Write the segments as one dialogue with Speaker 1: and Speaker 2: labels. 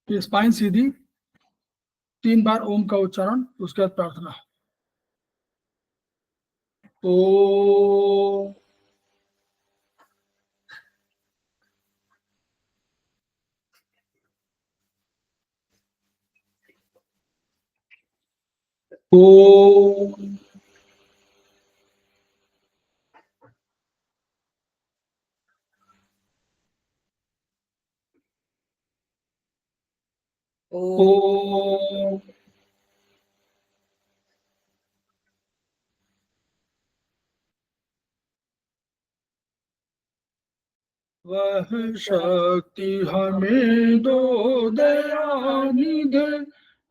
Speaker 1: कि स्पाइन सीधी, 3 बार ओम का उच्चारण, उसके बाद प्रार्थना। ओ ओ
Speaker 2: ओ
Speaker 1: वह शक्ति हमें दो दयानिधि,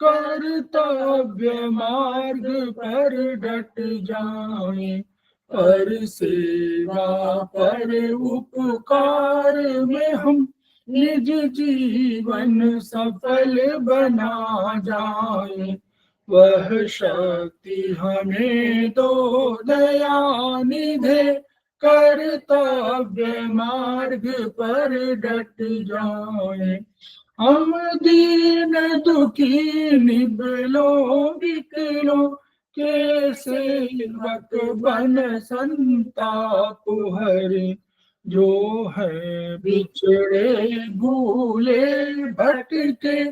Speaker 1: कर्तव्य मार्ग पर डट जाए, पर सेवा पर उपकार में हम निज जीवन सफल बना जाए। वह शक्ति हमें दो दयानिधि, कर्तव्य मार्ग पर डट जाए। हम दीन दुखी निबलो बिकलो के सेवक बन संताप हरे, जो है बिछड़े भूले भटके,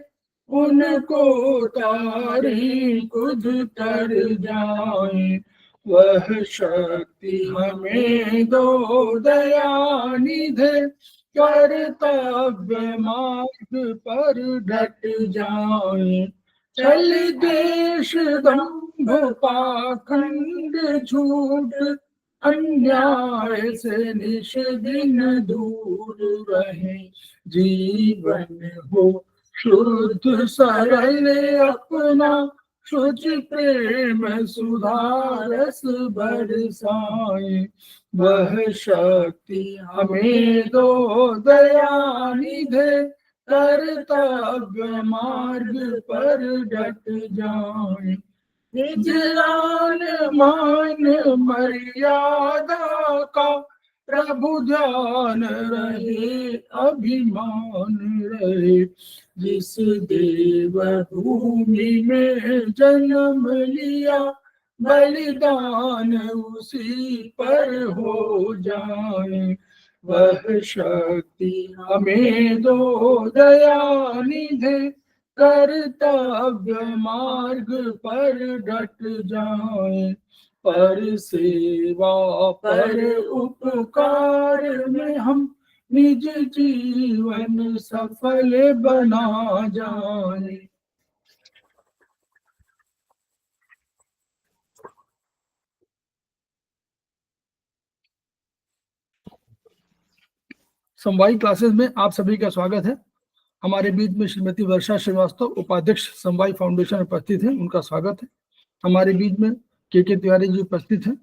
Speaker 1: उनको तारी खुद कर जाए। वह शक्ति हमें दो दयानिधि, कर्तव्य मार्ग पर डट जाए। छल देश दंभ पाखंड झूठ, अन्याय से निश दिन दूर रहे, जीवन हो शुद्ध सरल अपना, शुच प्रेम सुधारस बरसाए। वह शक्ति हमें दो दयानिधि, कर्तव्य मार्ग पर डट जाए। निज आन मान मर्यादा का, प्रभु ध्यान रहे अभिमान रहे, जिस देव भूमि में जन्म लिया, बलिदान उसी पर हो जाए। वह शक्ति हमें दो दयानिधि, कर्तव्य मार्ग पर डट जाए, पर सेवा पर उपकार में हम निज जीवन सफल बना जाए। समवायी क्लासेस में आप सभी का स्वागत है। हमारे बीच में श्रीमती वर्षा श्रीवास्तव, उपाध्यक्ष समवायी फाउंडेशन उपस्थित हैं, उनका स्वागत है। हमारे बीच में के तिवारी जी उपस्थित हैं,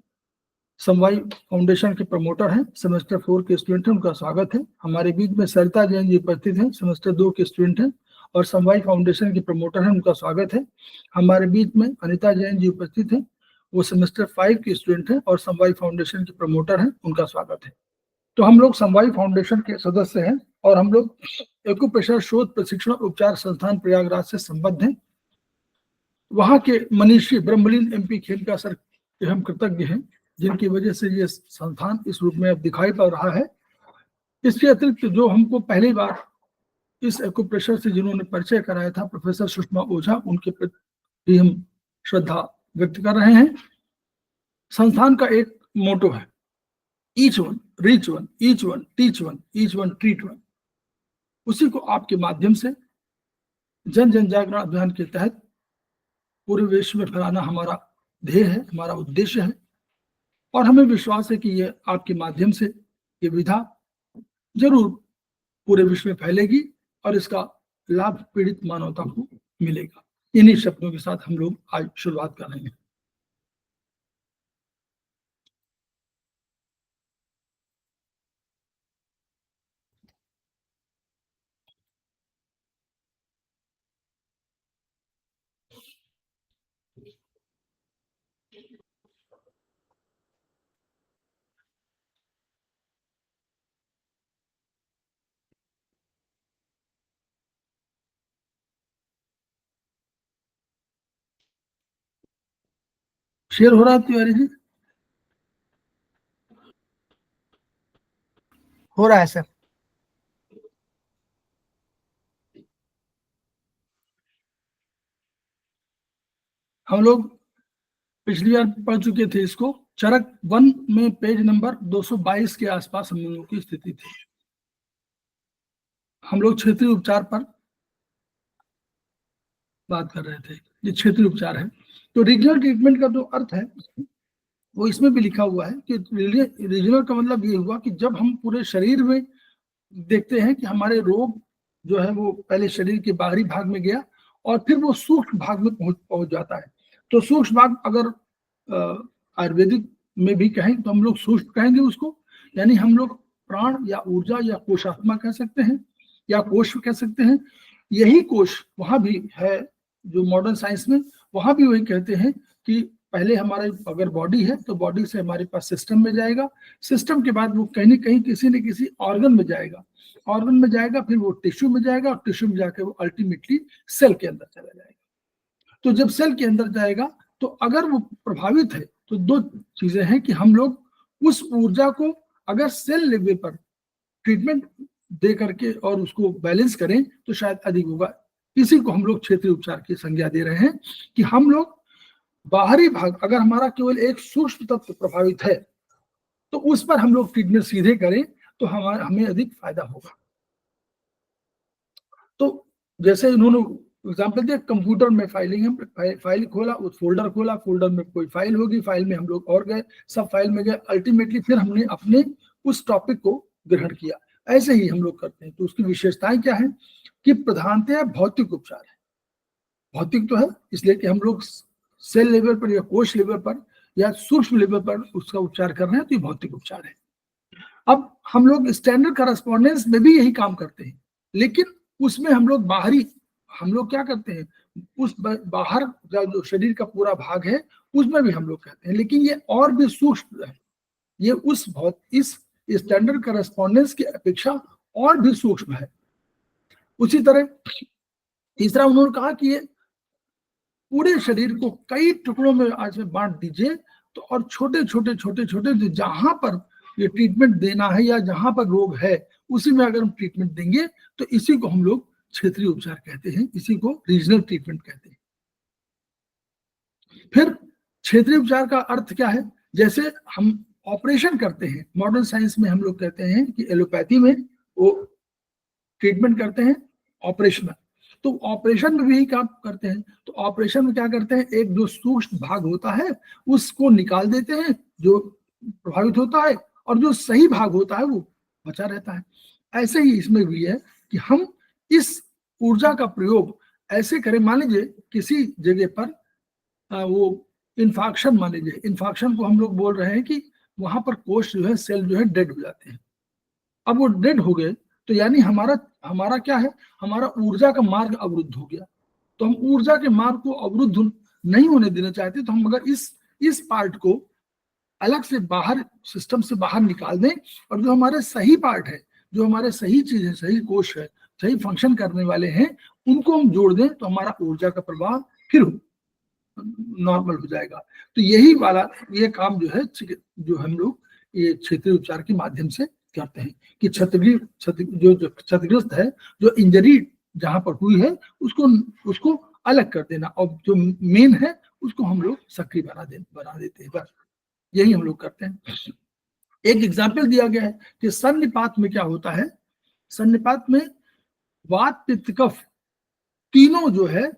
Speaker 1: समवायी फाउंडेशन के प्रमोटर हैं, सेमेस्टर 4 के स्टूडेंट हैं, उनका स्वागत है। हमारे बीच में सरिता जैन जी उपस्थित हैं, सेमेस्टर 2 के स्टूडेंट हैं और समवायी फाउंडेशन के प्रमोटर हैं, उनका स्वागत है। हमारे बीच में अनिता जैन जी उपस्थित हैं, वो सेमेस्टर 5 के स्टूडेंट हैं और समवायी फाउंडेशन के प्रमोटर हैं, उनका स्वागत है। तो हम लोग समवायी फाउंडेशन के सदस्य हैं और हम लोग एक्यूप्रेशर शोध प्रशिक्षण उपचार संस्थान प्रयागराज से संबद्ध हैं। वहां के मनीषी ब्रह्मलीन MP खेमका सर के हम कृतज्ञ हैं, जिनकी वजह से ये संस्थान इस रूप में अब दिखाई पड़ रहा है। इसके अतिरिक्त जो हमको पहली बार इस एक्यूप्रेशर से जिन्होंने परिचय कराया था, प्रोफेसर सुषमा ओझा, उनके प्रति हम श्रद्धा व्यक्त कर रहे हैं। संस्थान का एक मोटो है, each one reach one, each one teach one, each one treat one. उसी को आपके माध्यम से जन जन जागरण अभियान के तहत पूरे विश्व में फैलाना हमारा ध्येय है, हमारा उद्देश्य है। और हमें विश्वास है कि ये आपके माध्यम से ये विधा जरूर पूरे विश्व में फैलेगी और इसका लाभ पीड़ित मानवता को मिलेगा। इन्हीं शब्दों के साथ हम लोग आज शुरुआत कर रहे हैं। शेयर हो रहा है तिवारी जी?
Speaker 2: हो रहा है सर।
Speaker 1: हम लोग पिछली बार पढ़ चुके थे इसको। चरक 1 में पेज नंबर 222 के आसपास हम लोगों की स्थिति थी। हम लोग क्षेत्रीय उपचार पर बात कर रहे थे। ये क्षेत्रीय उपचार है। तो रीजनल ट्रीटमेंट का जो अर्थ है वो इसमें भी लिखा हुआ है कि रीजनल का मतलब ये हुआ कि जब हम पूरे शरीर में देखते हैं कि हमारे रोग जो है वो पहले शरीर के बाहरी भाग में गया और फिर वो सूक्ष्म भाग में पहुंच जाता है। तो सूक्ष्म भाग अगर आयुर्वेदिक में भी कहें तो हम लोग सूक्ष्म कहेंगे उसको, यानी हम लोग प्राण या ऊर्जा या कोशात्मा कह सकते हैं या कोश कह सकते हैं। यही कोश वहां भी है जो मॉडर्न साइंस में, वहां भी वही कहते हैं कि पहले हमारे अगर बॉडी है तो बॉडी से हमारे पास सिस्टम में जाएगा, सिस्टम के बाद वो कहीं ना कहीं किसी न किसी ऑर्गन में जाएगा, ऑर्गन में जाएगा फिर वो टिश्यू में जाएगा और टिश्यू में जाकर वो अल्टीमेटली सेल के अंदर चला जाएगा। तो जब सेल के अंदर जाएगा तो अगर वो प्रभावित है तो दो चीजें हैं कि हम लोग उस ऊर्जा को अगर सेल लेवल पर ट्रीटमेंट दे करके और उसको बैलेंस करें तो शायद अधिक होगा। इसी को हम लोग क्षेत्रीय उपचार की संज्ञा दे रहे हैं कि हम लोग बाहरी भाग अगर हमारा केवल एक सूक्ष्म तत्व प्रभावित है तो उस पर हम लोग ट्रीटमेंट सीधे करें तो हमें अधिक फायदा होगा। तो जैसे इन्होंने एग्जाम्पल दिया, कंप्यूटर में फाइलिंग है, फाइल खोला, उस फोल्डर में कोई फाइल होगी, फाइल में हम लोग और गए, सब फाइल में गए, अल्टीमेटली फिर हमने अपने उस टॉपिक को ग्रहण किया। ऐसे ही हम लोग करते हैं। तो उसकी विशेषताएं क्या है कि प्रधानतया भौतिक उपचार है। भौतिक तो है इसलिए कि हम लोग सेल लेवल पर या कोश लेवल पर या सूक्ष्म लेवल पर उसका उपचार कर रहे हैं, तो ये भौतिक उपचार है। अब हम लोग स्टैंडर्ड करस्पॉन्डेंस में भी यही काम करते हैं, लेकिन उसमें हम लोग बाहरी हम लोग क्या करते हैं, उस बाहर जो शरीर का पूरा भाग है उसमें भी हम लोग कहते हैं, लेकिन ये और भी सूक्ष्म है। ये इस स्टैंडर्ड करस्पॉन्डेंस की अपेक्षा और भी सूक्ष्म है। उसी तरह तीसरा उन्होंने कहा कि ये पूरे शरीर को कई टुकड़ों में आज में बांट दीजिए, तो और छोटे छोटे जहां पर ये ट्रीटमेंट देना है या जहां पर रोग है उसी में अगर हम ट्रीटमेंट देंगे तो इसी को हम लोग क्षेत्रीय उपचार कहते हैं, इसी को रीजनल ट्रीटमेंट कहते हैं। फिर क्षेत्रीय उपचार का अर्थ क्या है, जैसे हम ऑपरेशन करते हैं, मॉडर्न साइंस में हम लोग कहते हैं कि एलोपैथी में वो ट्रीटमेंट करते हैं ऑपरेशनल, तो ऑपरेशन में भी काम करते हैं। तो ऑपरेशन में क्या करते हैं, एक जो सूक्ष्म भाग होता है उसको निकाल देते हैं जो प्रभावित होता है, और जो सही भाग होता है वो बचा रहता है। ऐसे ही इसमें भी है कि हम इस ऊर्जा का प्रयोग ऐसे करें, मान लीजिए किसी जगह पर वो इन्फाक्शन, मान लीजिए इन्फाक्शन को हम लोग बोल रहे हैं कि वहां पर कोष जो है, सेल जो है डेड हो जाते हैं। अब वो डेड हो गए तो यानी हमारा क्या है, हमारा ऊर्जा का मार्ग अवरुद्ध हो गया। तो हम ऊर्जा के मार्ग को अवरुद्ध नहीं होने देना चाहते, तो हम अगर इस पार्ट को अलग से बाहर, सिस्टम से बाहर निकाल दें और जो हमारे सही पार्ट है, जो हमारे सही चीज है, सही कोश है, सही फंक्शन करने वाले हैं, उनको हम जोड़ दें तो हमारा ऊर्जा का प्रवाह फिर नॉर्मल हो जाएगा। तो यही वाला ये काम जो है, जो हम लोग ये क्षेत्रीय उपचार के माध्यम से करते हैं कि जो क्षतिग्रस्त है, जो इंजरी जहां पर हुई है उसको अलग कर देना, और जो मेन है उसको हम लोग सक्रिय बना देते हैं। बस यही हम लोग करते हैं। एक एग्जाम्पल दिया गया है कि सन्निपात में क्या होता है, सन्निपात में वात पित्त कफ तीनों जो है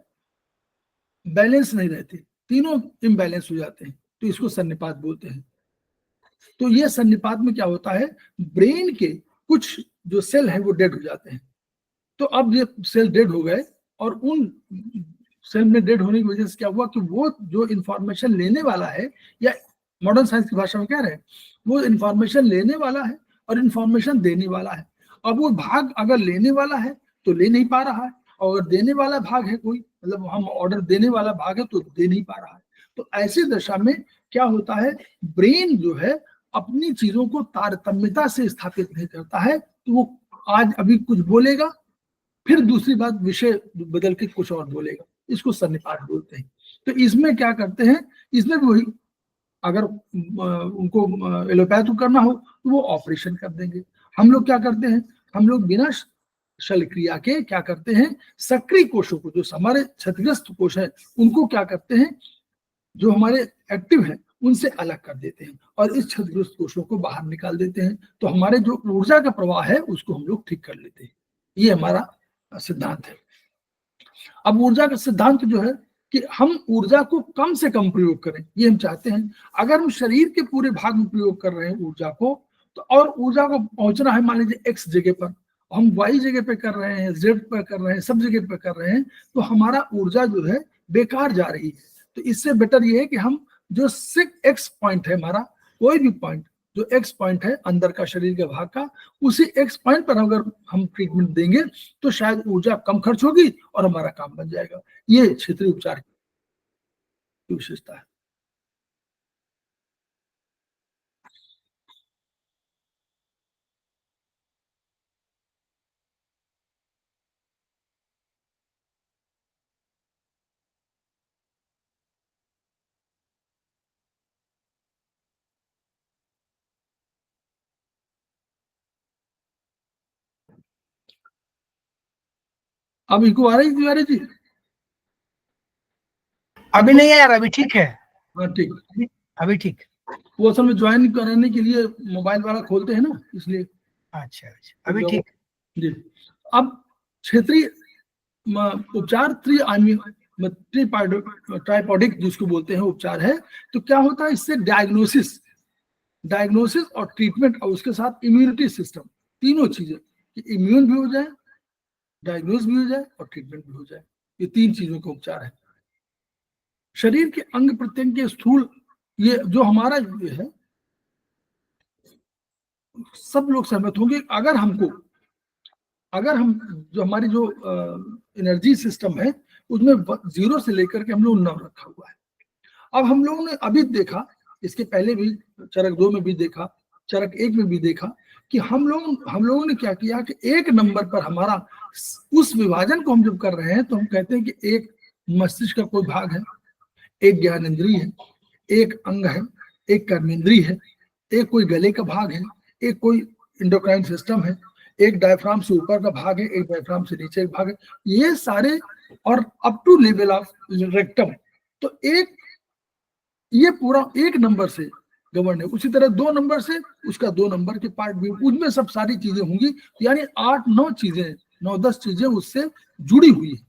Speaker 1: बैलेंस नहीं रहते, तीनों इम्बैलेंस हो जाते हैं, तो इसको सन्निपात बोलते हैं। तो ये सन्निपात में क्या होता है, ब्रेन के कुछ जो सेल हैं वो डेड हो जाते हैं। तो अब ये सेल डेड हो गए और उन सेल में डेड होने की वजह से क्या हुआ कि वो जो इंफॉर्मेशन लेने वाला है, या मॉडर्न साइंस की भाषा में कह रहे हैं, वो इंफॉर्मेशन लेने वाला है और इंफॉर्मेशन देने वाला है। अब वो भाग अगर लेने वाला है तो ले नहीं पा रहा है, और अगर देने वाला भाग है कोई, मतलब हम ऑर्डर देने वाला भाग है तो दे नहीं पा रहा है। तो ऐसी दशा में क्या होता है, ब्रेन जो है अपनी चीजों को तारतम्यता से स्थापित नहीं करता है, तो वो आज अभी कुछ बोलेगा, फिर दूसरी बात विषय बदल के कुछ और बोलेगा, इसको सन्निपात बोलते हैं। तो इसमें क्या करते हैं, इसमें भी वही अगर उनको एलोपैथ करना हो तो वो ऑपरेशन कर देंगे। हम लोग क्या करते हैं, हम लोग बिना शल्य क्रिया के क्या करते हैं, सक्रिय कोशों को, जो हमारे क्षतिग्रस्त कोश है, उनको क्या करते हैं, जो हमारे एक्टिव है उनसे अलग कर देते हैं और इस क्षतिग्रस्त कोशों को बाहर निकाल देते हैं। तो हमारे जो ऊर्जा का प्रवाह है उसको हम लोग ठीक कर लेते हैं। ये हमारा सिद्धांत है। अब ऊर्जा का सिद्धांत जो है कि हम ऊर्जा को कम से कम प्रयोग करें, ये हम चाहते हैं। अगर हम शरीर के पूरे भाग में प्रयोग कर रहे हैं ऊर्जा को, तो और ऊर्जा को पहुंचना है मान लीजिए एक्स जगह पर, हम वाई जगह पे कर रहे हैं, जेड पे कर रहे हैं, सब जगह पे कर रहे हैं, तो हमारा ऊर्जा जो है बेकार जा रही है। तो इससे बेटर ये है कि हम जो सिक्स एक्स पॉइंट है हमारा, कोई भी पॉइंट जो एक्स पॉइंट है अंदर का शरीर के भाग का, उसी एक्स पॉइंट पर अगर हम ट्रीटमेंट देंगे तो शायद ऊर्जा कम खर्च होगी और हमारा काम बन जाएगा। ये क्षेत्रीय उपचार की विशेषता है। अब इनको आ रही तिवारी जी?
Speaker 2: अभी नहीं है यार, अभी ठीक है।
Speaker 1: हाँ ठीक,
Speaker 2: अभी ठीक।
Speaker 1: वो असल में ज्वाइन कराने के लिए मोबाइल वाला खोलते हैं ना, इसलिए।
Speaker 2: अच्छा अच्छा, अभी ठीक
Speaker 1: जी। अब क्षेत्रीय उपचार ट्राइपॉडिक जिसको बोलते हैं उपचार है। तो क्या होता है इससे, डायग्नोसिस और ट्रीटमेंट और उसके साथ इम्यूनिटी सिस्टम, तीनों चीजें, कि इम्यून भी हो जाए, डायग्नोस भी हो जाए और ट्रीटमेंट भी हो जाए। ये तीन चीजों का उपचार है। शरीर के अंग प्रत्यंग के स्थूल, ये जो हमारा ये है, सब लोग सहमत होंगे, अगर हम जो हमारी जो एनर्जी सिस्टम है उसमें 0 से लेकर के हम लोग 9 रखा हुआ है। अब हम लोगों ने अभी देखा, इसके पहले भी चरक 2 में भी देखा, चरक 1 में भी देखा, कि हम लोगों ने क्या किया कि एक नंबर पर हमारा उस विभाजन को हम जब कर रहे हैं तो हम कहते हैं कि एक मस्तिष्क का कोई भाग है, एक ज्ञानेंद्रिय है, एक अंग है, एक कर्मेंद्रिय है, एक कोई गले का भाग है, एक कोई इंडोक्राइन सिस्टम है, एक डायफ्राम से ऊपर का भाग है, एक डायफ्राम से नीचे का भाग है, ये सारे, और up to level of rectum. तो एक ये पूरा एक नंबर से गवर्न है। उसी तरह 2 नंबर से उसका 2 नंबर के पार्ट भी, उनमें सब सारी चीजें होंगी, यानी 8-9 चीजें, 9-10 चीजें उससे जुड़ी हुई है।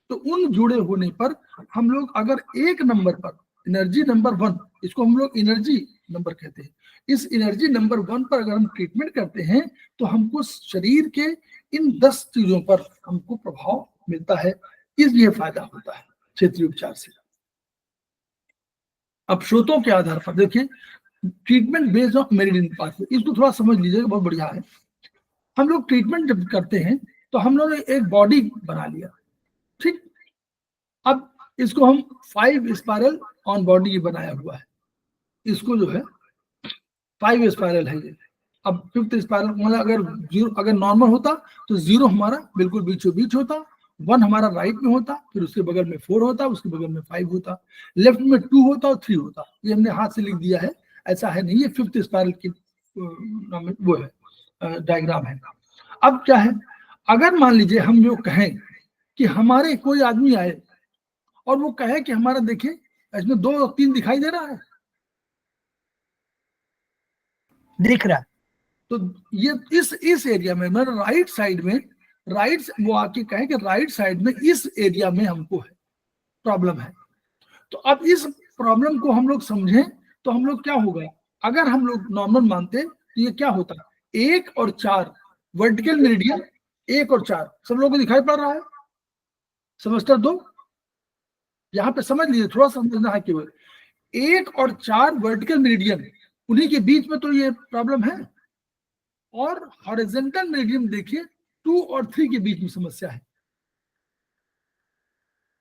Speaker 1: तो उन जुड़े होने पर हम लोग अगर एक नंबर पर, एनर्जी नंबर 1, इसको हम लोग एनर्जी नंबर कहते हैं, इस एनर्जी नंबर 1 पर अगर हम ट्रीटमेंट करते हैं तो हमको शरीर के इन 10 चीजों पर हमको प्रभाव मिलता है। इसलिए फायदा होता है क्षेत्रीय उपचार से। अब स्रोतों के आधार पर देखिए, treatment based on meridian pathway, इसको थोड़ा समझ लीजिएगा, बहुत बढ़िया है। हम लोग ट्रीटमेंट जब करते हैं तो हम लोगों ने एक बॉडी बना लिया, ठीक। अब इसको हम 5 स्पाइरल ऑन बॉडी बनाया हुआ है, इसको जो है 5 स्पाइरल है ये। अब 5th स्पाइरल मतलब अगर नॉर्मल होता तो 0 हमारा बिल्कुल बीचों बीच होता, 1 हमारा राइट में होता, फिर उसके बगल में 4 होता, उसके बगल में 5 होता, लेफ्ट में 2 होता और 3 होता। ये हमने हाथ से लिख दिया है, ऐसा है नहीं, ये 5th स्पाइरल की वो है, डायग्राम है। अब क्या है, अगर मान लीजिए हम जो कहें कि हमारे कोई आदमी आए और वो कहे कि हमारा देखिए इसमें 2 और 3 दिखाई दे रहा है,
Speaker 2: दिख रहा।
Speaker 1: तो ये इस एरिया में, मतलब राइट साइड में, वो आके कहे कि राइट साइड में इस एरिया में हमको है प्रॉब्लम है। तो अब इस प्रॉब्लम को हम लोग समझें तो हम लोग क्या होगा, अगर हम लोग नॉर्मल मानते तो ये क्या होता, 1 और 4 वर्टिकल मेरिडियन, 1 और 4 सब लोगों को दिखाई पड़ रहा है। सेमेस्टर 2 यहाँ पे समझ लीजिए, थोड़ा समझना है केवल, 1 और 4 वर्टिकल मेरिडियन, उन्हीं के बीच में तो ये प्रॉब्लम है। और हॉरिजॉन्टल मेरिडियन देखिए 2 और 3 के बीच में समस्या है।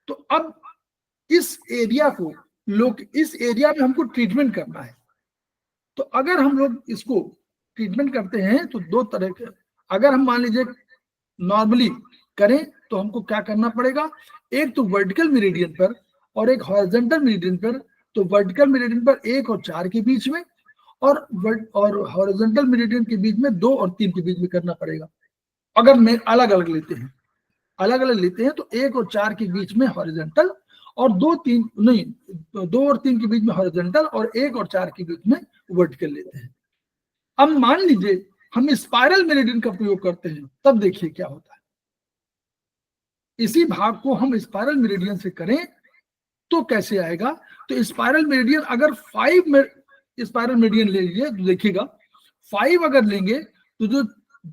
Speaker 1: तो अब इस एरिया में हमको ट्रीटमेंट करना है। तो अगर हम लोग इसको ट्रीटमेंट करते हैं तो 2 तरह के, अगर हम मान लीजिए नॉर्मली करें तो हमको क्या करना पड़ेगा, एक तो वर्टिकल मेरिडियन पर और एक हॉरिजॉन्टल मेरिडियन पर तो वर्टिकल मेरिडियन पर 1 और 4 के बीच में, और हॉरिजॉन्टल मेरिडियन के बीच में 2 और 3 के बीच में करना पड़ेगा। अगर मैं अलग अलग लेते हैं, अलग अलग लेते हैं तो 1 और 4 के बीच में हॉरिजॉन्टल, और 2-3 नहीं, 2 और 3 के बीच में हॉरिजॉन्टल, और 1 और 4 के बीच में वर्टिकल लेते हैं। अब मान लीजिए हम स्पाइरल मेरिडियन का प्रयोग करते हैं, तब देखिए क्या होता है। इसी भाग को हम स्पाइरल मेरिडियन से करें तो कैसे आएगा। तो स्पाइरल मेरिडियन अगर 5 स्पाइरल मेरिडियन ले लीजिए तो देखिएगा 5 अगर लेंगे तो जो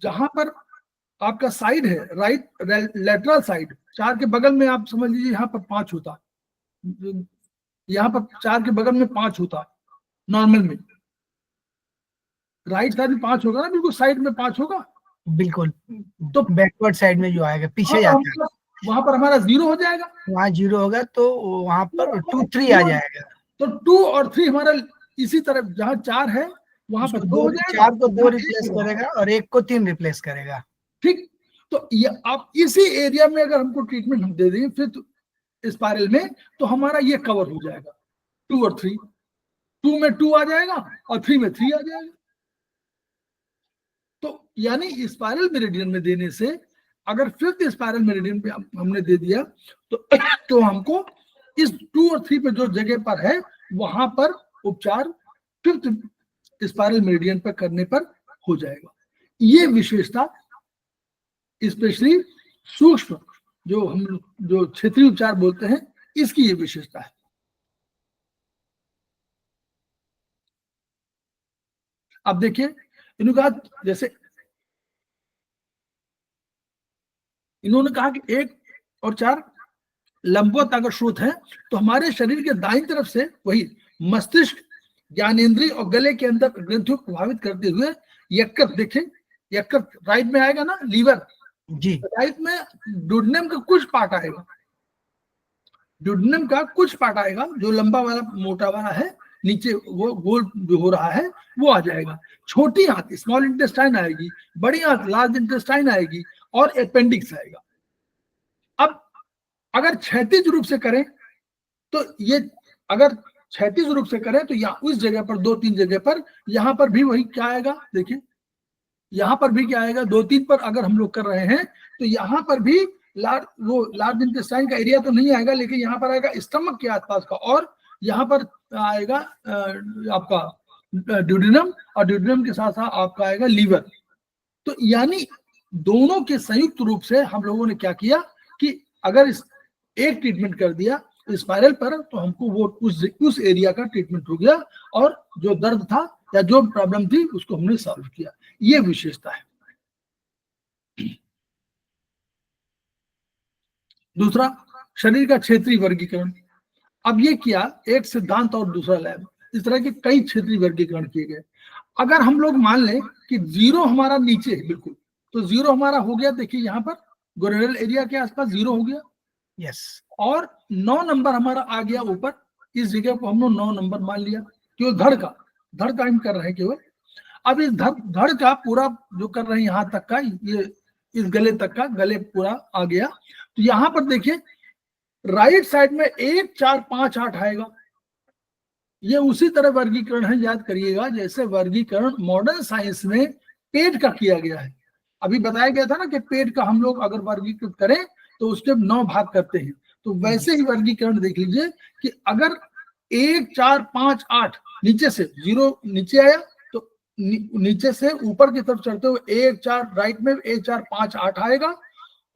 Speaker 1: जहां पर आपका साइड है राइट लेटरल साइड, 4 के बगल में आप समझ लीजिए यहाँ पर 5 होता, यहाँ पर 4 के बगल में 5 होता, नॉर्मल में राइट साइड में 5 होगा ना, बिल्कुल साइड में 5 होगा,
Speaker 2: बिल्कुल।
Speaker 1: तो
Speaker 2: बैकवर्ड साइड में जो आएगा पीछे जाता है,
Speaker 1: वहां पर हमारा 0 हो जाएगा,
Speaker 2: वहाँ 0 होगा तो वहां पर 2 3 आ जाएगा।
Speaker 1: तो 2 और 3 हमारा इसी तरफ जहां 4 है वहां पर 2 हो जाएगा,
Speaker 2: 4 को 2 रिप्लेस करेगा और 1 को 3 रिप्लेस करेगा।
Speaker 1: ठीक। तो ये आप इसी एरिया में अगर हमको ट्रीटमेंट हम दे देंगे फिर तो स्पाइरल में, तो हमारा ये कवर हो जाएगा 2 और 3, 2 में 2 आ जाएगा और 3 में 3 आ जाएगा। तो यानी स्पाइरल मेरिडियन में देने से अगर 5th स्पाइरल मेरिडियन पे हमने दे दिया तो हमको इस 2 और 3 पे जो जगह पर है वहां पर उपचार 5th स्पाइरल मेरिडियन पर करने पर हो जाएगा। ये विशेषता स्पेशली सूक्ष्म जो हम जो क्षेत्रीय उपचार बोलते हैं, इसकी ये विशेषता है। अब देखिए इन्होंने कहा, जैसे इन्होंने कहा कि 1 और 4 लंबवत अगर स्रोत है तो हमारे शरीर के दाईं तरफ से वही मस्तिष्क, ज्ञानेंद्रिय और गले के अंदर ग्रंथियों को प्रभावित करते हुए यकृत, देखें यकृत राइट में आएगा ना, लीवर
Speaker 2: जी,
Speaker 1: राइट में डुडेनम का कुछ पार्ट आएगा, डुडेनम का कुछ पार्ट आएगा जो लंबा वाला मोटा वाला है, नीचे वो गोल जो हो रहा है वो आ जाएगा। छोटी आंत स्मॉल इंटेस्टाइन आएगी, बड़ी आंत लार्ज इंटेस्टाइन आएगी, और अपेंडिक्स आएगा। अब अगर क्षैतिज रूप से करें तो ये, अगर क्षैतिज रूप से करें तो यहाँ उस जगह पर 2-3 जगह पर, यहाँ पर भी वही क्या आएगा, देखिए यहाँ पर भी क्या आएगा, 2-3 पर अगर हम लोग कर रहे हैं तो यहाँ पर भी लार्ज इंटेस्टाइन का एरिया तो नहीं आएगा, लेकिन यहाँ पर आएगा स्टमक के आसपास का, और यहाँ पर आएगा आपका ड्यूडेनम, और ड्यूडेनम के साथ साथ आपका आएगा लीवर। तो यानी दोनों के संयुक्त रूप से हम लोगों ने क्या किया कि अगर इस एक ट्रीटमेंट कर दिया स्पाइरल पर तो हमको वो उस एरिया का ट्रीटमेंट हो गया, और जो दर्द था या जो प्रॉब्लम थी उसको हमने सॉल्व किया। ये विशेषता है। दूसरा, शरीर का क्षेत्रीय वर्गीकरण। अब ये किया एक सिद्धांत और दूसरा लैब, इस तरह के कई क्षेत्रीय वर्गीकरण किए गए। अगर हम लोग मान लें कि 0 हमारा नीचे है बिल्कुल, तो 0 हमारा हो गया, देखिए यहाँ पर गोरेडल एरिया के आसपास 0 हो गया,
Speaker 2: यस,
Speaker 1: और 9 नंबर हमारा आ गया ऊपर, इस जगह को हमने 9 नंबर मान लिया, केवल धड़ का हम कर रहे हैं केवल। अब इस धड़ का पूरा जो कर रहे हैं यहाँ तक का, ये इस गले तक का, गले पूरा आ गया। तो यहाँ पर देखिए राइट साइड में 1 4 5 8 आएगा। ये उसी तरह वर्गीकरण है, याद करिएगा जैसे वर्गीकरण मॉडर्न साइंस में पेट का किया गया है। अभी बताया गया था ना कि पेट का हम लोग अगर वर्गीकृत करें तो उसके 9 भाग करते हैं, तो वैसे ही वर्गीकरण देख लीजिए कि अगर 1 4 5 8 नीचे से 0 नीचे आया तो नीचे से ऊपर की तरफ चढ़ते हुए 1 4 राइट में 1 4 5 8 आएगा,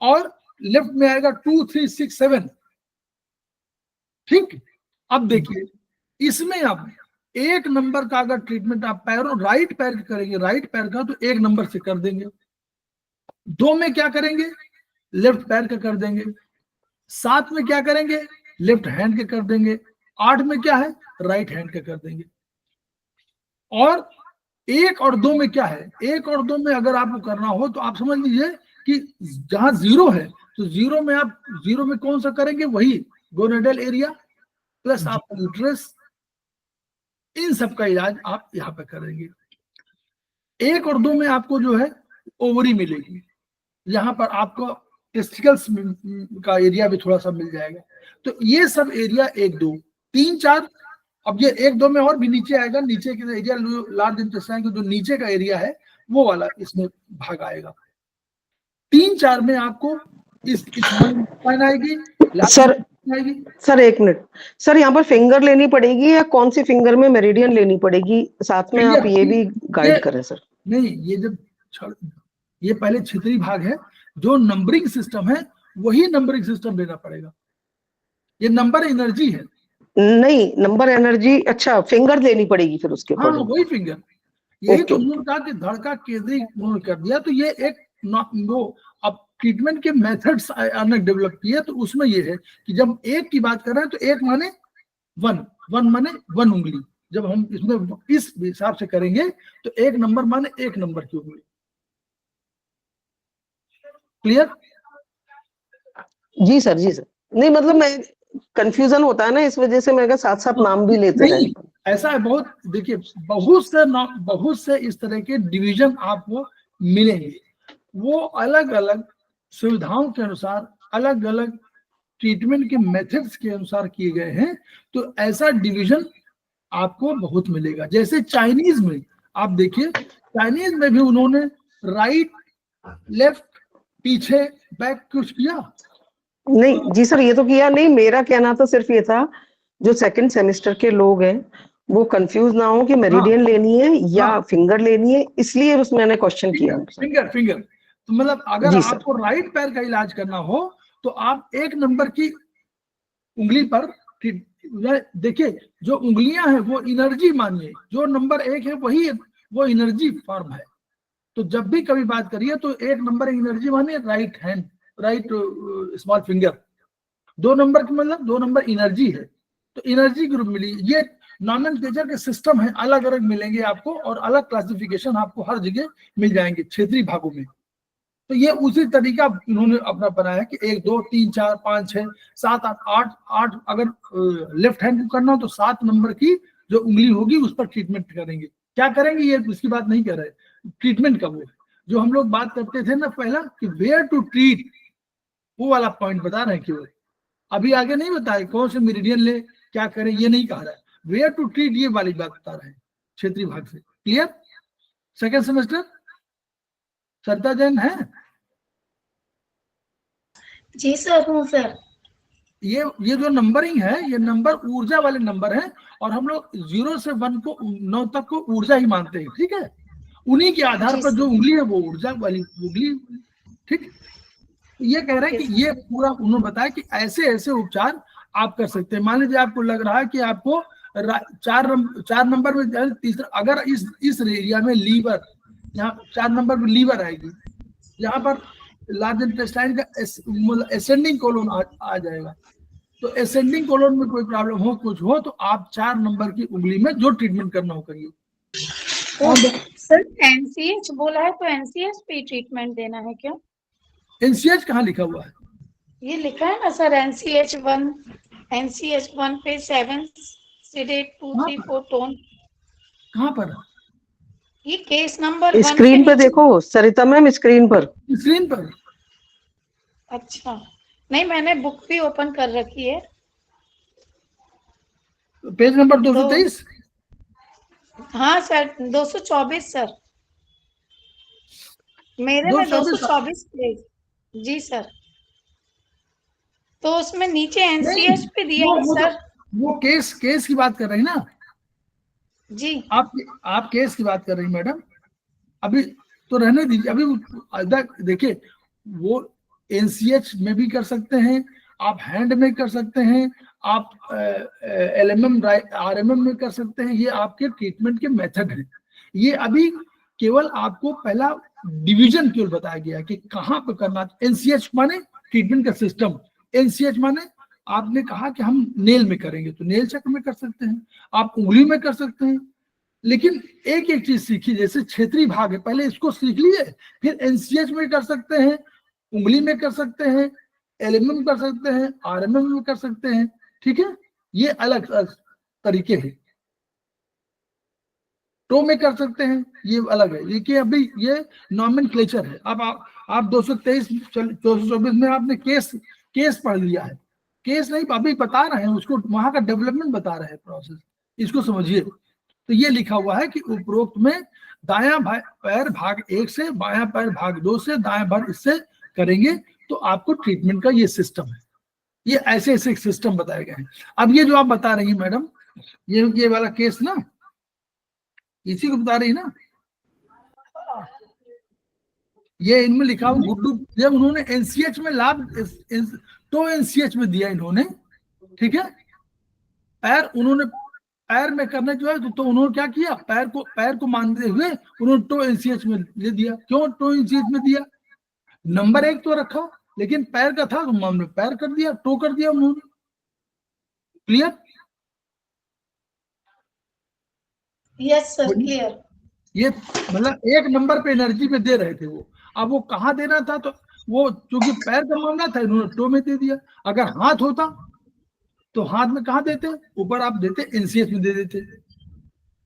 Speaker 1: और लेफ्ट में आएगा 2 3 6 7। ठीक, अब देखिए इसमें आप 1 नंबर का अगर ट्रीटमेंट आप पैरों राइट पैर का करेंगे, राइट पैर का, तो 1 नंबर से कर देंगे। 2 में क्या करेंगे, लेफ्ट पैर का कर देंगे। 7 में क्या करेंगे, लेफ्ट हैंड के कर देंगे। 8 में क्या है, राइट हैंड के कर देंगे। और 1 और 2 में क्या है, 1 और 2 में अगर आपको करना हो तो आप समझ लीजिए कि जहां 0 है तो 0 में आप 0 में कौन सा करेंगे, वही गोनेडल एरिया प्लस आपका यूट्रस, इन सब का इलाज आप यहाँ पे करेंगे। 1 और 2 में आपको जो है ओवरी मिलेगी, यहाँ पर आपको टेस्टिकल्स का एरिया भी थोड़ा सा मिल जाएगा। तो ये सब एरिया 1 2 3 4 अब ये 1-2 में और भी नीचे आएगा, नीचे के एरिया लार्ज इंटेस्टाइन का जो नीचे का एरिया है वो वाला इसमें भाग आएगा। 3-4 में आपको इस आएगी,
Speaker 3: सर सर एक मिनट सर, यहाँ पर फिंगर लेनी पड़ेगी या कौन सी फिंगर में मेरिडियन लेनी पड़ेगी, साथ में आप ये भी गाइड करें सर।
Speaker 1: नहीं, ये जब ये पहले क्षेत्रीय भाग है, जो नंबरिंग सिस्टम है वही नंबरिंग सिस्टम लेना पड़ेगा। ये नंबर एनर्जी है।
Speaker 3: नहीं, नंबर एनर्जी, अच्छा फिंगर लेनी पड़ेगी फिर उसके
Speaker 1: हाँ, वही फिंगर। यही तो उन्होंने कहा कि धड़ का केंद्रीय उन्होंने कर दिया, तो ये एक वो अब ट्रीटमेंट के मेथड्स हमने डेवलप किए, तो उसमें ये है कि जब एक की बात कर रहे हैं तो एक माने 1 माने 1 उंगली, जब हम इसमें इस हिसाब से करेंगे तो 1 नंबर माने 1 नंबर की उंगली। क्लियर?
Speaker 3: जी सर, जी सर। नहीं मतलब मैं कंफ्यूजन होता है ना, इस वजह से मैं साथ साथ नाम भी लेते रहे।
Speaker 1: ऐसा है, बहुत देखिए बहुत से इस तरह के डिवीजन आपको मिलेंगे, वो अलग अलग सुविधाओं के अनुसार, अलग अलग ट्रीटमेंट के मेथड्स के अनुसार किए गए हैं। तो ऐसा डिवीजन आपको बहुत मिलेगा। जैसे चाइनीज में आप देखिए, चाइनीज में भी उन्होंने राइट, लेफ्ट, पीछे, बैक कुछ किया
Speaker 3: नहीं जी सर, ये तो किया नहीं। मेरा कहना तो सिर्फ ये था, जो सेकंड सेमेस्टर के लोग हैं वो कंफ्यूज ना हो कि मेरिडियन लेनी है या फिंगर लेनी है, इसलिए बस मैंने क्वेश्चन किया।
Speaker 1: फिंगर तो मतलब अगर आपको राइट पैर का इलाज करना हो तो आप 1 नंबर की उंगली पर देखिए, जो उंगलियां हैं वो एनर्जी मानिए, जो नंबर 1 है वही वो एनर्जी फॉर्म है। तो जब भी कभी बात करिए तो 1 नंबर एनर्जी मानिए right hand, right small finger. 2 number की मतलब 2 नंबर एनर्जी है, तो एनर्जी ग्रुप मिली। ये नॉमेनक्लेचर के सिस्टम है, अलग अलग मिलेंगे आपको, और अलग क्लासिफिकेशन आपको हर जगह मिल जाएंगे क्षेत्रीय भागों में। तो ये उसी तरीका उन्होंने अपना बनाया कि 1 2 3 4 5 6 7 8 अगर लेफ्ट हैंड को करना हो तो 7 नंबर की जो उंगली होगी उस पर ट्रीटमेंट करेंगे। क्या करेंगे ये उसकी बात नहीं कर रहे, ट्रीटमेंट का वो जो हम लोग बात करते थे ना पहला कि वेयर टू ट्रीट, वो वाला पॉइंट बता रहे हैं केवल। अभी आगे नहीं बताया कौन से मेरिडियन ले, क्या करें, ये नहीं कहा रहा है। वेयर टू ट्रीट ये वाली बात बता रहे हैं क्षेत्रीय भाग से। क्लियर? सेकेंड सेमेस्टर श्रद्धा जैन है?
Speaker 4: जी सर, हूँ सर।
Speaker 1: ये जो नंबरिंग है, ये नंबर ऊर्जा वाले नंबर हैं, और हम लोग 0 से 1 को 9 तक को ऊर्जा ही मानते हैं। ठीक है, उन्हीं के आधार पर जो उंगली है वो ऊर्जा वाली उंगली। ठीक, ये कह रहे हैं कि ये पूरा उन्होंने बताया कि ऐसे ऐसे उपचार आप कर सकते हैं। मान लीजिए आपको लग रहा है कि आपको 4 नंबर में तीसरा, अगर इस एरिया में लीवर, यहाँ 4 नंबर में लीवर आएगी, यहाँ पर लार्ज इंटेस्टाइन का एसेंडिंग कोलोन आ जाएगा। तो एसेंडिंग कोलोन में कोई प्रॉब्लम हो, कुछ हो, तो आप 4 नंबर की उंगली में जो ट्रीटमेंट करना हो करिए।
Speaker 4: सर एनसीएच बोला है, तो एनसीएच पे ट्रीटमेंट देना है क्या?
Speaker 1: एनसीएच कहाँ लिखा हुआ है?
Speaker 4: ये लिखा है ना सर, एनसीएच 1 पे 7 सेडेट 2 3 4 टोन।
Speaker 1: कहाँ पर?
Speaker 4: ये केस नंबर 1
Speaker 3: स्क्रीन पे देखो सरिता मैम, स्क्रीन पर।
Speaker 4: अच्छा, नहीं मैंने बुक भी ओपन कर रखी है।
Speaker 1: Page number 223।
Speaker 4: हाँ सर, 224 सर, मेरे में 224 पेज। जी सर, तो उसमें नीचे एनसीएच पे दिया है सर।
Speaker 1: वो केस की बात कर रही ना
Speaker 4: जी?
Speaker 1: आप केस की बात कर रही मैडम, अभी तो रहने दीजिए। अभी देखिए, वो एनसीएच में भी कर सकते हैं, आप हैंड में कर सकते हैं, आप एलएमएम आरएमएम में कर सकते हैं। ये आपके ट्रीटमेंट के मेथड हैं। ये अभी केवल आपको पहला डिवीजन केवल बताया गया कि कहाँ पे करना। एनसीएच माने ट्रीटमेंट का सिस्टम, एनसीएच माने आपने कहा कि हम नेल में करेंगे तो नेल चक्र में कर सकते हैं, आप उंगली में कर सकते हैं। लेकिन एक एक चीज सीखिए, जैसे क्षेत्रीय भाग है पहले इसको सीख लिए, फिर एनसीएच में कर सकते हैं, उंगली में कर सकते हैं, एलएमएम कर सकते हैं, आरएमएम में कर सकते हैं। ठीक है, ये अलग अलग तरीके हैं। टो में कर सकते हैं, ये अलग है। देखिए अभी ये नॉमेनक्लेचर है। अब आप 223-224 में आपने केस पढ़ लिया है। केस नहीं, अभी बता रहे हैं उसको, वहां का डेवलपमेंट बता रहे हैं प्रोसेस। इसको समझिए। तो ये लिखा हुआ है कि उपरोक्त में दायां पैर भाग 1 से, बायां पैर भाग 2 से, दायां पैर इससे करेंगे तो आपको ट्रीटमेंट का ये सिस्टम है। ये ऐसे ऐसे सिस्टम बताए गए हैं। अब ये जो आप बता रही हैं मैडम, ये वाला केस ना, इसी को बता रही ना, ये इनमें लिखा हुआ गुड्डू, जब उन्होंने एनसीएच में लाभ तो एनसीएच में दिया इन्होंने, ठीक है, उन्होंने पैर में करने जो है तो उन्होंने क्या किया, पैर को मानते हुए उन्होंने टो एनसीएच में ले दिया। क्यों टो एनसीएच में दिया? नंबर 1 तो रखा, लेकिन पैर का था तो उन्होंने पैर कर दिया, टो कर दिया उन्होंने। क्लियर?
Speaker 4: Yes sir, clear.
Speaker 1: ये मतलब 1 नंबर पे एनर्जी में दे रहे थे वो। अब वो कहाँ देना था, तो वो क्योंकि पैर का मामला था इन्होंने टो में दे दिया। अगर हाथ होता तो हाथ में कहाँ देते, ऊपर आप देते एनसीएच में दे देते।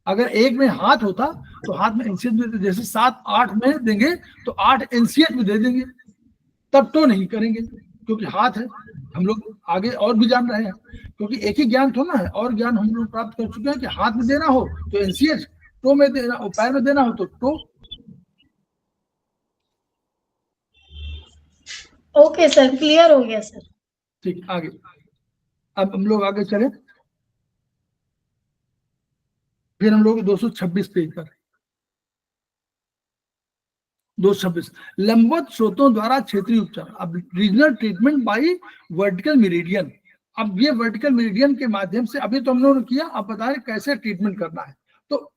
Speaker 1: अगर 1 में हाथ होता तो हाथ में एनसीएच में देते, जैसे 7 8 में देंगे तो 8 एनसीएच में दे देंगे, तब तो नहीं करेंगे क्योंकि हाथ है। हम लोग आगे और भी जान रहे हैं, क्योंकि एक ही ज्ञान थोड़ा है, और ज्ञान हम लोग प्राप्त कर चुके हैं कि हाथ में देना हो तो एनसीएच, टो में देना हो, पैर में देना हो तो टो।
Speaker 4: ओके सर, क्लियर हो गया सर।
Speaker 1: ठीक, आगे अब हम लोग आगे चले, फिर हम लोग 226 पेज पर, 226 लंबवत स्रोतों द्वारा क्षेत्रीय उपचार। अब regional treatment by vertical meridian. अब ये वर्टिकल मेरिडियन के माध्यम से, अभी तो हम लोगों ने किया, अब बता रहे कैसे ट्रीटमेंट करना है। तो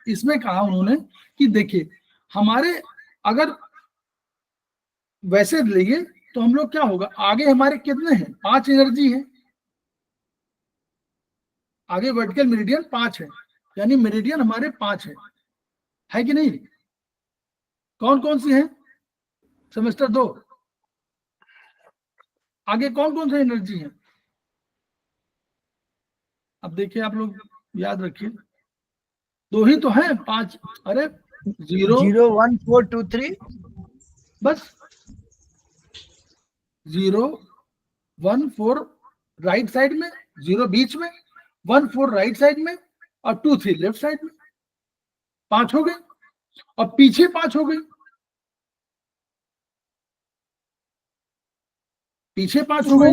Speaker 1: इसमें कहा उन्होंने कि देखिए, हमारे अगर वैसे लेंगे तो हम लोग क्या होगा, आगे हमारे कितने हैं, 5 एनर्जी है, आगे वर्टिकल मेरिडियन 5 है, यानी मेरिडियन हमारे 5 है कि नहीं? कौन कौन सी है? सेमेस्टर 2 आगे कौन कौन सी एनर्जी है? अब देखिए आप लोग याद रखिए, 2 ही तो है, 5, अरे 0
Speaker 2: 0 1 4 2 3,
Speaker 1: बस 0 1 4 राइट साइड में, 0 बीच में, 1 4 राइट साइड में, और 2 3 लेफ्ट साइड में। 5 हो गए, और पीछे 5 हो गई, पीछे 5 हो गई,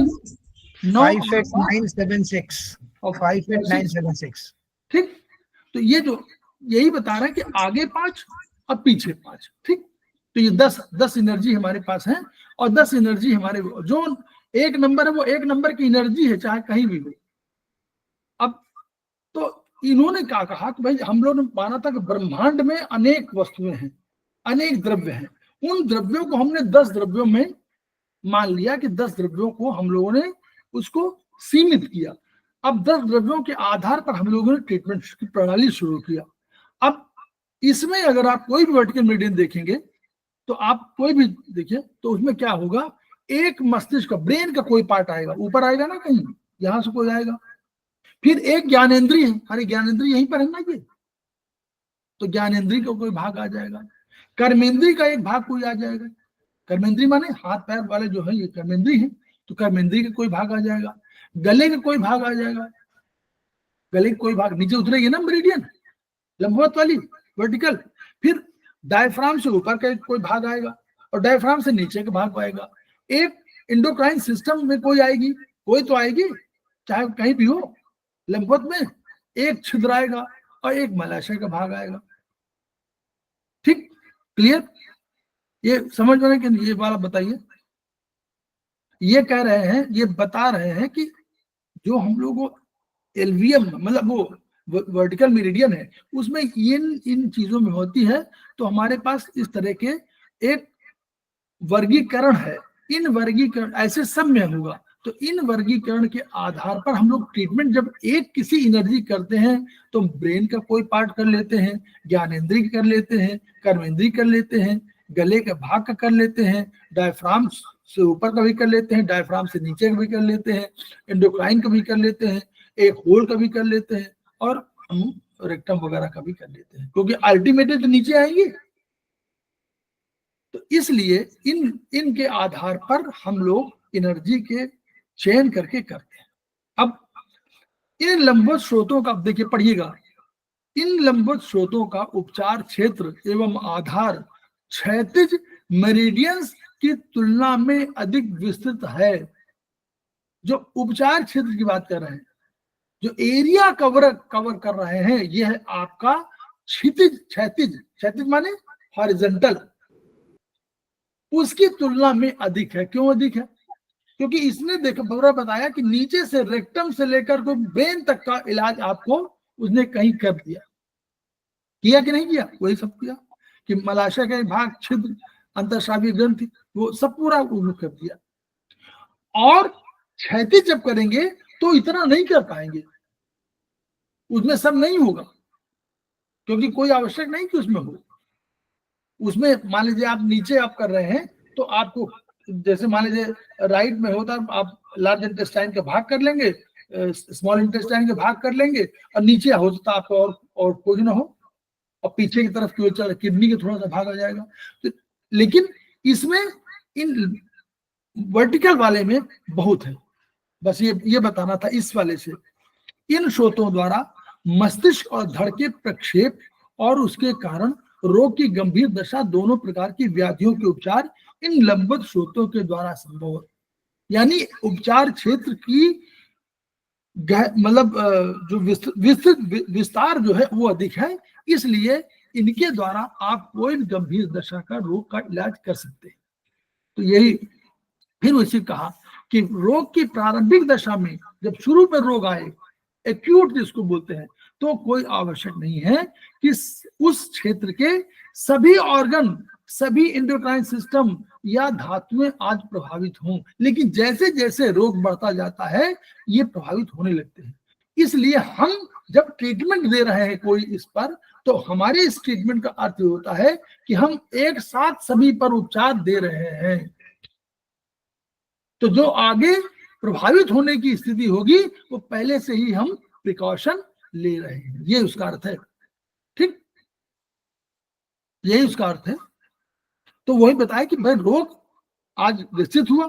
Speaker 1: 9
Speaker 2: 5 8 9 7 6 और 5 8 9 7 6।
Speaker 1: ठीक, तो ये जो यही बता रहा है कि आगे 5 और पीछे 5। ठीक, तो ये 10 एनर्जी हमारे पास है, और 10 एनर्जी हमारे जो 1 नंबर है वो 1 नंबर की एनर्जी है, चाहे कहीं भी हो। अब तो इन्होंने क्या कहा कि भाई हम लोगों ने माना था कि ब्रह्मांड में अनेक वस्तुएं हैं, अनेक द्रव्य हैं, उन द्रव्यों को हमने 10 द्रव्यों में मान लिया कि 10 द्रव्यों को हम लोगों ने उसको सीमित किया। अब 10 द्रव्यों के आधार पर हम लोगों ने ट्रीटमेंट की प्रणाली शुरू किया। अब इसमें अगर आप कोई भी वर्टिकल मेरिडियन देखेंगे, तो आप कोई भी देखिए तो उसमें क्या होगा, एक मस्तिष्क का, ब्रेन का कोई पार्ट आएगा, ऊपर आएगा ना कहीं, यहां से कोई आएगा, फिर एक ज्ञानेंद्रिय है, अरे ज्ञानेंद्रिय यहीं पर है ना ये, तो ज्ञानेंद्रिय का कोई भाग आ जाएगा, कर्मेंद्रिय का एक भाग कोई आ जाएगा, कर्मेंद्रिय माने हाथ पैर वाले जो है ये कर्मेंद्रिय है, तो कर्मेंद्रिय का कोई भाग आ जाएगा, गले का कोई भाग आ जाएगा, गले का कोई भाग नीचे उतरेगी ना मेरिडियन लंबवत वाली वर्टिकल, फिर डायफ्राम से ऊपर का कोई भाग आएगा, और डायफ्राम से नीचे का भाग आएगा, एक एंडोक्राइन सिस्टम में कोई आएगी, कोई तो आएगी, चाहे कहीं भी हो, लंबवत में एक छिद्र आएगा और एक मलाशय का भाग आएगा। ठीक, क्लियर? ये समझ में कि ये वाला बताइए। ये कह रहे हैं, ये बता रहे हैं कि जो हम लोग एलवीएम मतलब वो वर्टिकल मेरिडियन है, उसमें इन चीजों में होती है, तो हमारे पास इस तरह के एक वर्गीकरण है, इन वर्गीकरण ऐसे सब में होगा, तो इन वर्गीकरण के आधार पर हम लोग ट्रीटमेंट जब एक किसी एनर्जी करते हैं तो ब्रेन का कोई पार्ट कर लेते हैं, ज्ञानेंद्रिय कर लेते हैं, कर्मेंद्रिय कर लेते हैं, गले के भाग का कर लेते हैं, डायफ्राम से ऊपर का भी कर लेते हैं, डायफ्राम से नीचे का भी कर लेते हैं, एंडोक्राइन का भी कर लेते हैं, एक होल का भी कर लेते हैं, और हम रेक्टम वगैरह का भी कर लेते हैं, क्योंकि अल्टीमेटली तो नीचे आएंगे। तो इसलिए इनके आधार पर हम लोग एनर्जी के चयन करके करते हैं। अब इन लंबवत स्रोतों का, देखिए पढ़िएगा, इन लंबवत स्रोतों का उपचार क्षेत्र एवं आधार क्षैतिज मेरिडियंस की तुलना में अधिक विस्तृत है। जो उपचार क्षेत्र की बात कर रहे हैं, जो एरिया कवर कर रहे हैं, यह है आपका क्षितिज, क्षैतिज, क्षैतिज माने हॉरिजॉन्टल, उसकी तुलना में अधिक है। क्यों अधिक है? क्योंकि इसने देखा, पूरा बताया कि नीचे से रेक्टम से लेकर को ब्रेन तक का इलाज आपको उसने कहीं कर दिया, किया कि नहीं किया? वही सब किया कि मलाशय का भाग, छिद्र, अंतःस्रावी ग्रंथि, वो सब पूरा कर दिया। और क्षैतिज जब करेंगे तो इतना नहीं कर पाएंगे, उसमें सब नहीं होगा, क्योंकि कोई आवश्यक नहीं कि उसमें हो। उसमें मान लीजिए आप नीचे आप कर रहे हैं तो आपको, जैसे मान लीजिए राइट में होता है, आप लार्ज इंटेस्टाइन का भाग कर लेंगे, स्मॉल इंटेस्टाइन का भाग कर लेंगे, और नीचे हो सकता है आपको और कुछ ना हो, और पीछे की तरफ किडनी का थोड़ा सा भाग आ जाएगा। तो लेकिन इसमें इन वर्टिकल वाले में बहुत है, बस ये बताना था इस वाले से। इन स्रोतों द्वारा मस्तिष्क और धड़ के प्रक्षेप और उसके कारण रोग की गंभीर दशा, दोनों प्रकार की व्याधियों के उपचार इन लंबवत स्रोतों के द्वारा संभव है। यानी उपचार क्षेत्र की मतलब जो विस्तार जो है वो अधिक है, इसलिए इनके द्वारा आप कोई गंभीर दशा का रोग का इलाज कर सकते हैं। तो यही फिर उसी कहा कि रोग की प्रारंभिक दशा में, जब शुरू में रोग आए, एक्यूट जिसको बोलते हैं, तो कोई आवश्यक नहीं है कि उस क्षेत्र के सभी ऑर्गन, सभी एंडोक्राइन सिस्टम या धातुएं आज प्रभावित हों, लेकिन जैसे जैसे रोग बढ़ता जाता है ये प्रभावित होने लगते हैं। इसलिए हम जब ट्रीटमेंट दे रहे हैं कोई इस पर, तो हमारे इस ट्रीटमेंट का अर्थ होता है कि हम एक साथ सभी पर उपचार दे रहे हैं। तो जो आगे प्रभावित होने की स्थिति होगी वो पहले से ही हम प्रिकॉशन ले रहे हैं, ये उसका अर्थ है। ठीक, यही उसका अर्थ है। तो वही बताया कि भाई रोग आज विकसित हुआ,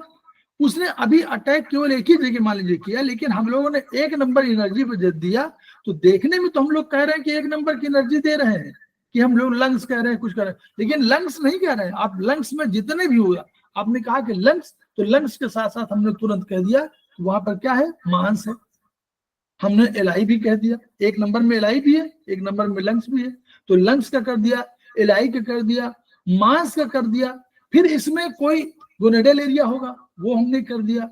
Speaker 1: उसने अभी अटैक केवल एक ही जगह मान लीजिए किया, लेकिन हम लोगों ने 1 नंबर एनर्जी पे दिया। तो देखने में तो हम लोग कह रहे हैं कि 1 नंबर की एनर्जी दे रहे हैं, कि हम लोग लंग्स कह रहे हैं, कुछ कह रहे हैं, लेकिन लंग्स नहीं कह रहे हैं। आप लंग्स में जितने भी हुआ, आपने कहा कि लंग्स, तो लंग्स के साथ साथ हमने तुरंत कह दिया वहां पर क्या है, मांस है। हमने एलआई भी कह दिया, 1 नंबर में एलआई भी है, 1 नंबर में लंग्स भी है। तो लंग्स का कर दिया, एलआई का कर दिया, मांस का कर दिया, फिर इसमें कोई गोनेडल एरिया होगा वो हमने कर दिया,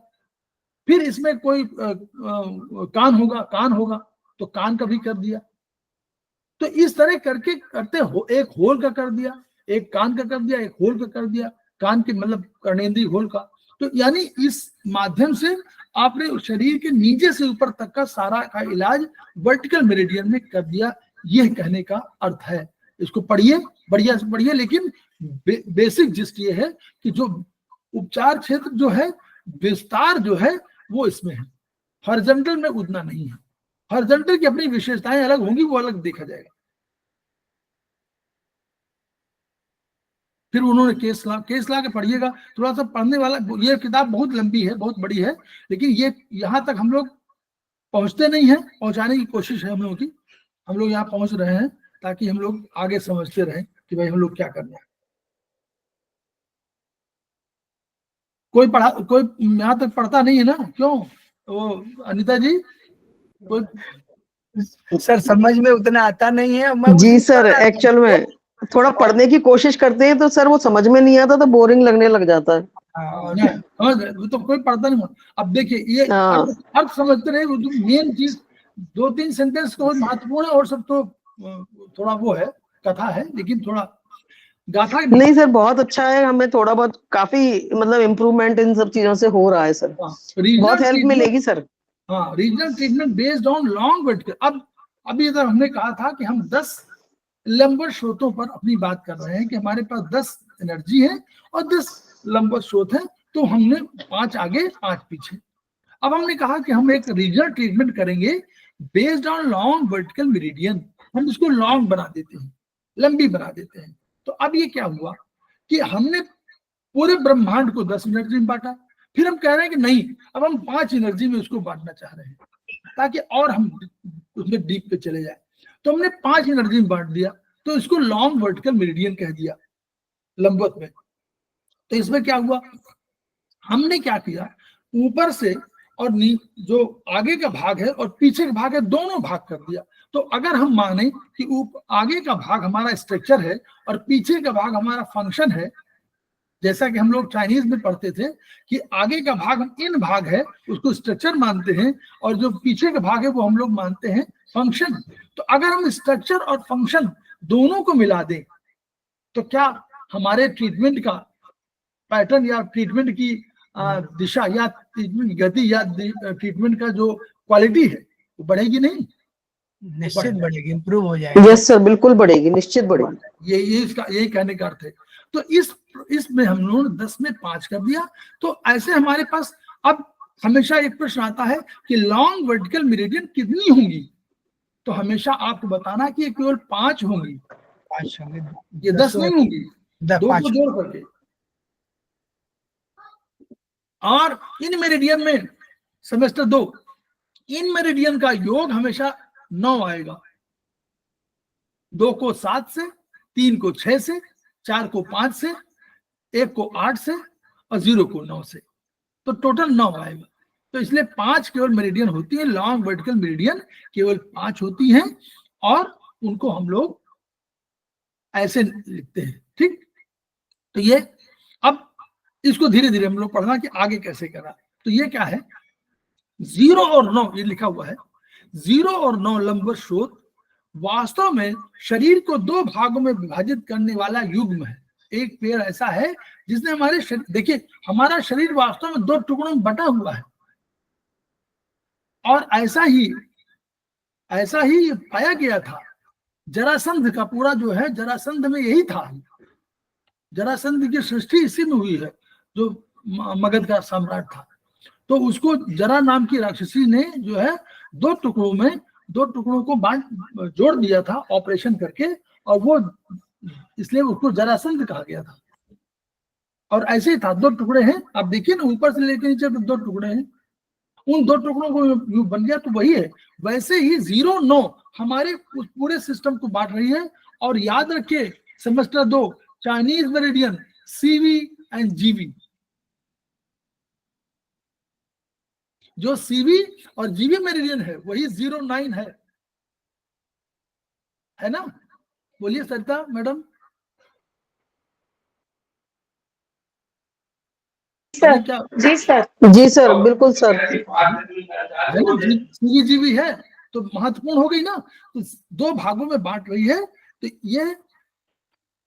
Speaker 1: फिर इसमें कोई कान होगा तो कान का भी कर दिया। तो इस तरह करके करते हो, एक होल का कर दिया, एक कान का कर दिया, एक होल का कर दिया, कान के मतलब कर्णेंद्रीय होल का। तो यानी इस माध्यम से आपने शरीर के नीचे से ऊपर तक का सारा का इलाज वर्टिकल मेरिडियन में कर दिया, यह कहने का अर्थ है। इसको पढ़िए, बढ़िया से पढ़िए, लेकिन बेसिक जिस्ट ये है कि जो उपचार क्षेत्र जो है, विस्तार जो है वो इसमें है, हॉरिजॉन्टल में उतना नहीं है। हॉरिजॉन्टल की अपनी विशेषताएं अलग होंगी, वो अलग देखा जाएगा। फिर उन्होंने केस ला के पढ़िएगा, थोड़ा सा पढ़ने वाला, ये किताब बहुत लंबी है, बहुत बड़ी है, लेकिन ये यहाँ तक हम लोग पहुंचते नहीं है, पहुंचाने की कोशिश है हम लोगों की। हम लोग यहाँ पहुंच रहे हैं ताकि हम लोग आगे समझते रहें कि भाई हम लोग क्या करना है। कोई यहाँ तक पढ़ता नहीं है ना? क्यों वो अनिता जी, कोई
Speaker 2: सर समझ में उतना आता नहीं है। मैं
Speaker 3: जी सर, एक्चुअल में थोड़ा पढ़ने की कोशिश करते हैं तो सर वो समझ में नहीं आता, तो बोरिंग लगने लग जाता है।
Speaker 1: तो कोई पढ़ता नहीं। अब देखिए ये अर्थ समझते रहे, मेन चीज 2-3 सेंटेंस तो महत्वपूर्ण है, और सब तो थोड़ा वो है, कथा है, लेकिन थोड़ा गाथा
Speaker 3: नहीं सर, बहुत अच्छा है, हमें थोड़ा बहुत काफी मतलब इम्प्रूवमेंट इन सब चीजों से हो रहा है सर, बहुत हेल्प मिलेगी सर।
Speaker 1: हाँ, regional treatment based on long vertical. अब अभी इधर हमने कहा था कि हम 10 लंबवत स्रोतों पर अपनी बात कर रहे हैं कि हमारे पास 10 एनर्जी है और 10 लंबवत स्रोत है, तो हमने 5 आगे 5 पीछे। अब हमने कहा कि हम एक रीजनल ट्रीटमेंट करेंगे based on long vertical meridian, हम इसको लॉन्ग बना देते हैं, लंबी बना देते हैं। तो अब ये क्या हुआ कि हमने पूरे ब्रह्मांड को 10 एनर्जी में बांटा, फिर हम कह रहे हैं कि नहीं, अब हम 5 एनर्जी में उसको बांटना चाह रहे हैं। ताकि और हम उसमें डीप पे चले जाए। तो हमने 5 एनर्जी में बांट दिया, तो इसको लॉन्ग वर्टिकल मेरिडियन कह दिया, लंबवत में। तो इसमें क्या हुआ, हमने क्या किया, ऊपर से और जो आगे का भाग है और पीछे का भाग है, दोनों भाग कर दिया। तो अगर हम माने कि आगे का भाग हमारा स्ट्रक्चर है और पीछे का भाग हमारा फंक्शन है, जैसा कि हम लोग चाइनीज में पढ़ते थे कि आगे का भाग हम इन भाग है उसको स्ट्रक्चर मानते हैं और जो पीछे का भाग है वो हम लोग मानते हैं फंक्शन। तो अगर हम स्ट्रक्चर और फंक्शन दोनों को मिला दें तो क्या हमारे ट्रीटमेंट का पैटर्न या ट्रीटमेंट की दिशा या ट्रीटमेंट की गति या ट्रीटमेंट का जो क्वालिटी है वो बढ़ेगी नहीं?
Speaker 2: निश्चित बढ़ेगी, इंप्रूव हो जाएगी।
Speaker 3: यस सर, बिल्कुल बढ़ेगी, निश्चित बढ़ेगी।
Speaker 1: यही कहने का अर्थ है। तो इसमें हम लोगों ने 10 में 5 कर दिया। तो ऐसे हमारे पास अब हमेशा एक प्रश्न आता है कि लॉन्ग वर्टिकल मेरिडियन कितनी होंगी? तो हमेशा आपको बताना कि केवल 5 होंगी,
Speaker 2: 5 होंगे,
Speaker 1: ये 10 नहीं होंगी, 2 को जोड़ करके। और इन मेरिडियन में सेमेस्टर 2 इन मेरिडियन का योग हमेशा 9 आएगा। 2 को 7 से, 3 को 6 से, 4 को 5 से, 1 को 8 से और 0 को 9 से, तो टोटल 9 आएगा। तो इसलिए 5 केवल मेरिडियन होती है, लॉन्ग वर्टिकल मेरिडियन केवल 5 होती हैं और उनको हम लोग ऐसे लिखते हैं। ठीक, तो ये अब इसको धीरे धीरे हम लोग पढ़ना कि आगे कैसे करा। तो ये क्या है, 0 और 9 ये लिखा हुआ है। 0 और 9 लंबवत स्रोत वास्तव में शरीर को 2 भागों में विभाजित करने वाला युग्म है। एक पेड़ ऐसा है जिसने हमारे शरीर, देखिए हमारा शरीर वास्तव में 2 टुकड़ों में बटा हुआ है और ऐसा ही पाया गया था। जरासंध का पूरा जो है, जरासंध में यही था। जरासंध की सृष्टि इसी में हुई है, जो मगध का सम्राट था। तो उसको जरा नाम की राक्षसी ने जो है 2 टुकड़ों को जोड़ दिया था ऑपरेशन करके, और वो इसलिए उसको जरासंध कहा गया था। और ऐसे ही था, 2 टुकड़े हैं, आप देखिए ना ऊपर से लेकर नीचे 2 टुकड़े हैं, उन 2 टुकड़ों को बन गया, तो वही है। वैसे ही 0-9 हमारे उस पूरे सिस्टम को बांट रही है। और याद रखिए semester 2 Chinese meridian CV and GV, जो CV और GV मेरिडियन है वही 0-9 है ना? बोलिए सरिता मैडम।
Speaker 4: जी सर,
Speaker 3: जी सर, बिल्कुल सर,
Speaker 1: CV GV है तो महत्वपूर्ण हो गई ना। तो 2 भागों में बांट रही है। तो ये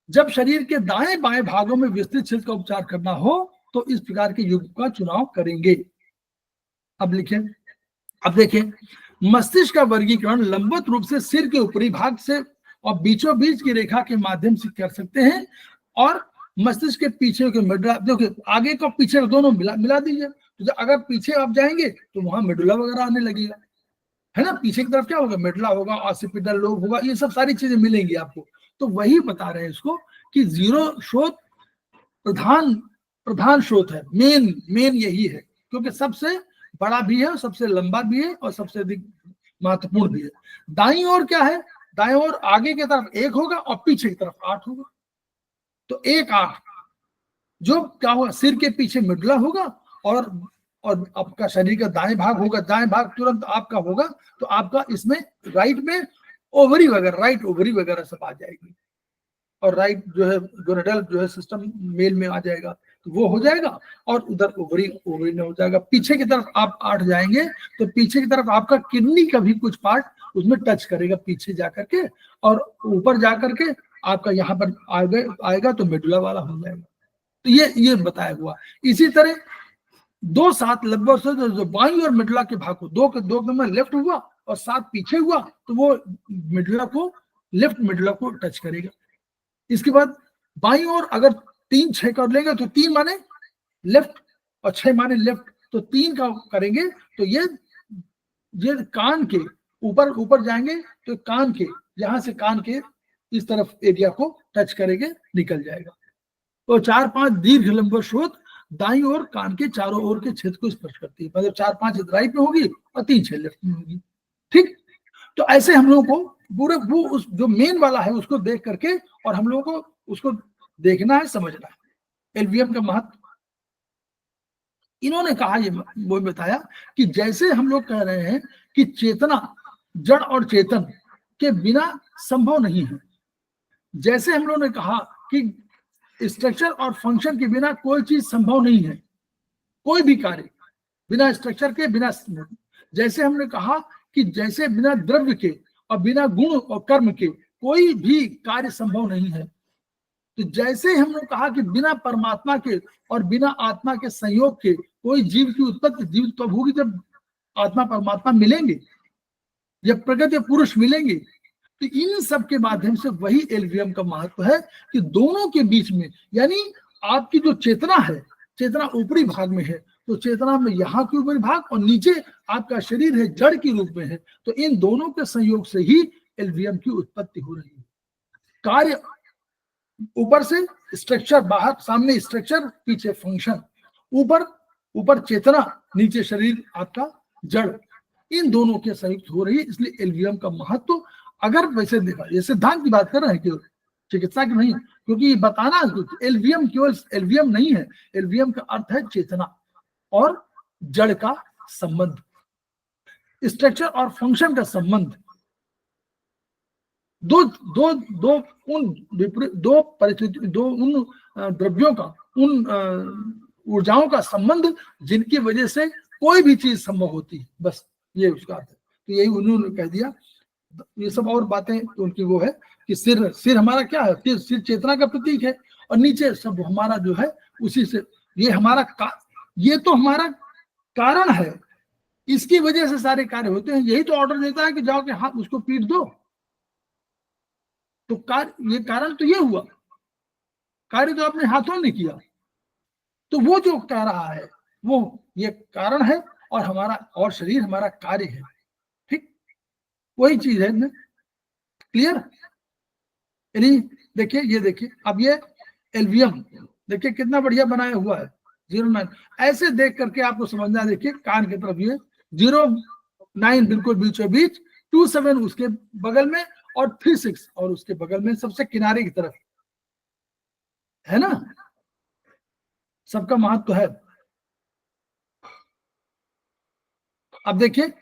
Speaker 1: जब शरीर के दाएं बाएं भागों में विस्तृत क्षेत्र का उपचार करना हो तो इस प्रकार के युग्म का चुनाव करेंगे। अब लिखें, अब देखें, मस्तिष्क का वर्गीकरण लंबवत रूप से सिर के ऊपरी भाग से और बीचों बीच की रेखा के माध्यम से कर सकते हैं। और मस्तिष्क के पीछे के मेडुला, देखिए आगे का पीछे का दोनों मिला दीजिए। तो अगर पीछे आप जाएंगे तो वहां मेडुला वगैरह आने लगेगा, है ना? पीछे की तरफ क्या होगा, मेडुला होगा, ऑसिपिटल लोब होगा, ये सब सारी चीजें मिलेंगी आपको। तो वही बता रहे हैं इसको कि 0 स्रोत प्रधान स्रोत है, मेन यही है, क्योंकि सबसे बड़ा भी है, सबसे लंबा भी है और सबसे अधिक महत्वपूर्ण भी है। दाईं ओर क्या है, दाईं ओर आगे की तरफ 1 होगा और पीछे की तरफ 8 होगा। तो 1 8 जो क्या होगा, सिर के पीछे मेडुला होगा और आपका शरीर का दाएं भाग होगा, दाएं भाग तुरंत आपका होगा। तो आपका इसमें राइट में ओवरी वगैरह, राइट ओवरी वगैरह सब आ जाएगी और राइट जो है गोनेडल जो है सिस्टम मेल में आ जाएगा, तो वो हो जाएगा। और उधर ओवरी में हो जाएगा। पीछे की तरफ आप 8 जाएंगे तो पीछे की तरफ आपका किडनी का भी कुछ पार्ट उसमें टच करेगा पीछे जाकर के, और ऊपर जाकर के आपका यहाँ पर आएगा तो मेडुला वाला हो जाएगा। तो ये बताया हुआ। इसी तरह 2-7 लगभग से जो बाईं और मेडुला के भाग को 2 में लेफ्ट हुआ और 7 पीछे हुआ तो वो मेडुला को, लेफ्ट मेडुला को टच करेगा। इसके बाद बाईं ओर अगर 3 6 कर लेंगे तो 3 माने लेफ्ट और 6 माने लेफ्ट, तो 3 का करेंगे तो ये कान के ऊपर जाएंगे तो कान के, यहां से कान के इस तरफ एरिया को टच करेंगे, निकल जाएगा। तो 4-5 दीर्घ लंबवत स्रोत दाईं ओर कान के चारों ओर के क्षेत्र को स्पर्श करती है, मतलब 4-5 राइट में होगी और 3-6 लेफ्ट में होगी। ठीक, तो ऐसे हम लोगों को पूरे वो उस जो मेन वाला है उसको देख करके और हम लोगों को उसको देखना है, समझना है। एलवीएम का महत्व इन्होंने कहा, ये वो बताया कि जैसे हम लोग कह रहे हैं कि चेतना जड़ और चेतन के बिना संभव नहीं है, जैसे हम लोगों ने कहा कि स्ट्रक्चर और फंक्शन के बिना कोई चीज संभव नहीं है, कोई भी कार्य बिना स्ट्रक्चर के, बिना, जैसे हमने कहा कि जैसे बिना द्रव्य के और बिना गुण और कर्म के कोई भी कार्य संभव नहीं है, तो जैसे हमने कहा कि बिना परमात्मा के और बिना आत्मा के संयोग के कोई जीव की उत्पत्ति, जीव तो होगी जब आत्मा परमात्मा मिलेंगे, जब प्रगत या पुरुष मिलेंगे। तो इन सब के माध्यम से वही एलवीएम का महत्व है कि दोनों के बीच में, यानी आपकी जो चेतना है, चेतना ऊपरी भाग में है, तो चेतना में यहाँ के ऊपरी भाग और नीचे आपका शरीर है, जड़ के रूप में है, तो इन दोनों के संयोग से ही एलवीएम की उत्पत्ति हो रही है। कार्य ऊपर से स्ट्रक्चर, बाहर सामने स्ट्रक्चर, पीछे फंक्शन, ऊपर चेतना, नीचे शरीर आपका जड़, इन दोनों के संयुक्त हो रही है। इसलिए एलवीएम का महत्व अगर वैसे देखा, ये सिद्धांत की बात कर रहे हैं केवल, चिकित्सा की नहीं, क्योंकि बताना एलवीएम केवल एलवीएम नहीं है, एलवीएम का अर्थ है चेतना और जड़ का संबंध, स्ट्रक्चर और फंक्शन का संबंध, दो परिस्थिति, दो उन द्रव्यों का, उन ऊर्जाओं का संबंध जिनकी वजह से कोई भी चीज संभव होती है, बस ये उसका अर्थ है। तो यही उन्होंने कह दिया। ये सब और बातें उनकी वो है कि सिर हमारा क्या है, सिर चेतना का प्रतीक है और नीचे सब हमारा जो है उसी से, ये हमारा ये तो हमारा कारण है, इसकी वजह से सारे कार्य होते हैं। यही तो ऑर्डर देता है कि जाओ के हाथ उसको पीट दो, तो ये कारण तो ये हुआ, कार्य तो अपने हाथों ने किया, तो वो जो कह रहा है वो ये कारण है और हमारा, और शरीर हमारा कार्य है। ठीक, वही चीज है ना, क्लियर? यानी देखिए, ये देखिए, अब ये एलवीएम देखिए कितना बढ़िया बनाया हुआ है, 09, ऐसे देख करके आपको समझना, देखिए कान की तरफ ये 09 बिल्कुल बीचों बीच, 27 उसके बगल में और 36 और उसके बगल में सबसे किनारे की तरफ है ना, सबका महत्व है। अब देखिए,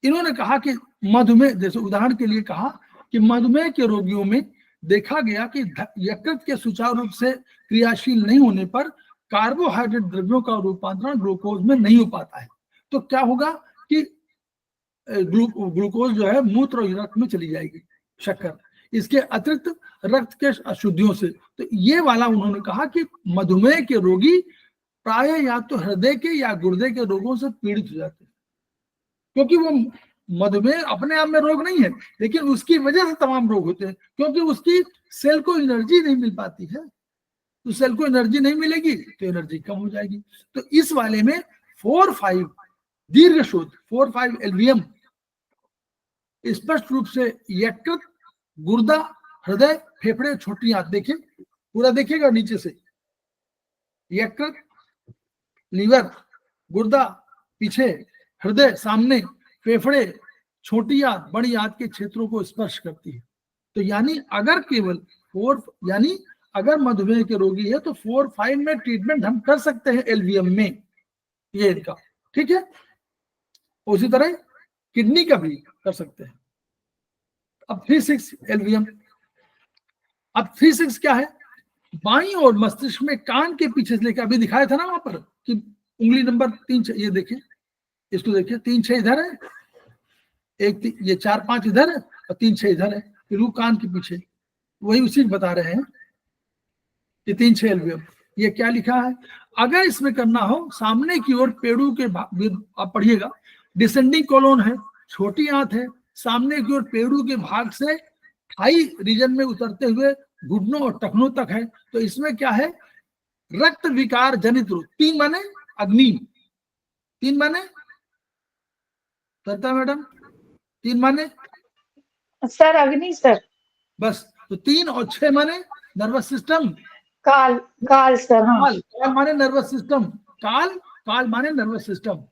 Speaker 1: इन्होंने कहा कि मधुमेह, जैसे उदाहरण के लिए कहा कि मधुमेह के रोगियों में देखा गया कि यकृत के सुचारू रूप से क्रियाशील नहीं होने पर कार्बोहाइड्रेट द्रव्यों का रूपांतरण ग्लूकोज में नहीं हो पाता है। तो क्या होगा कि ग्लूकोज जो है मूत्र और रक्त में चली जाएगी, शक्कर, इसके अतिरिक्त रक्त के अशुद्धियों से। तो ये वाला उन्होंने कहा कि मधुमेह के रोगी प्राय या तो हृदय के या गुर्दे के रोगों से पीड़ित हो जाते हैं, क्योंकि वो मधुमेह अपने आप में रोग नहीं है, लेकिन उसकी वजह से तमाम रोग होते हैं, क्योंकि उसकी सेल को एनर्जी नहीं मिल पाती है। तो सेल को एनर्जी नहीं मिलेगी तो एनर्जी कम हो जाएगी। तो इस वाले में 4-5 दीर्घ शोध, 4-5 एलवीएम स्पष्ट रूप से यकृत, गुर्दा, हृदय, फेफड़े, छोटी आंत, देखिए पूरा देखिएगा नीचे से, यकृत, लीवर, गुर्दा पीछे, हृदय सामने, फेफड़े, छोटी आंत, बड़ी आंत के क्षेत्रों को स्पर्श करती है। तो यानी अगर केवल यानी अगर मधुमेह के रोगी है तो 4-5 में ट्रीटमेंट हम कर सकते हैं एलवीएम में, ये इनका, ठीक है। उसी तरह किडनी का भी कर सकते हैं। अब 36 एलवीएम, अब 36 क्या है, बाईं और मस्तिष्क में कान के पीछे से लेकर, अभी दिखाया था ना वहां पर कि उंगली नंबर 3, ये देखिए, इसको देखिए, 3-6 इधर है, ये 4-5 इधर है और 3-6 इधर है, रू कान के पीछे, वही उसी बता रहे हैं कि 3-6 एलवीएम। ये क्या लिखा है, अगर इसमें करना हो सामने की ओर पेड़ू के, आप पढ़िएगा, डिसेंडिंग कॉलोन है, छोटी आंत है, सामने की ओर पेड़ू के भाग से थाई रीजन में उतरते हुए घुटनों और टखनों तक है। तो इसमें क्या है, रक्त विकार जनित रोग, 3 माने अग्नि, 3 माने सरिता मैडम, 3 माने
Speaker 4: सर अग्नि सर,
Speaker 1: बस, तो 3 और 6 माने नर्वस सिस्टम,
Speaker 4: काल काल सर, हाँ।
Speaker 1: काल, काल माने नर्वस सिस्टम, काल, काल माने नर्वस सिस्टम,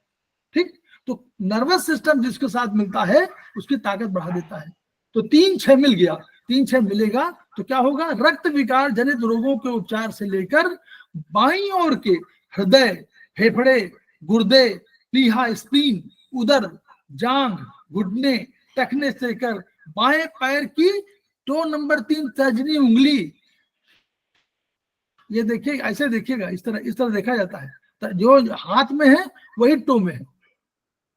Speaker 1: ठीक। तो नर्वस सिस्टम जिसके साथ मिलता है उसकी ताकत बढ़ा देता है। तो 3-6 मिल गया, 3-6 मिलेगा तो क्या होगा, रक्त विकार जनित रोगों के उपचार से लेकर बाईं ओर के हृदय, फेफड़े, गुर्दे, प्लीहा, स्प्लीन, उदर, जांघ, घुटने, टखने से लेकर बाएं पैर की टो नंबर 3 तर्जनी उंगली, ये देखिए, ऐसे देखिएगा, इस तरह देखा जाता है। तो जो हाथ में है वही टो में है,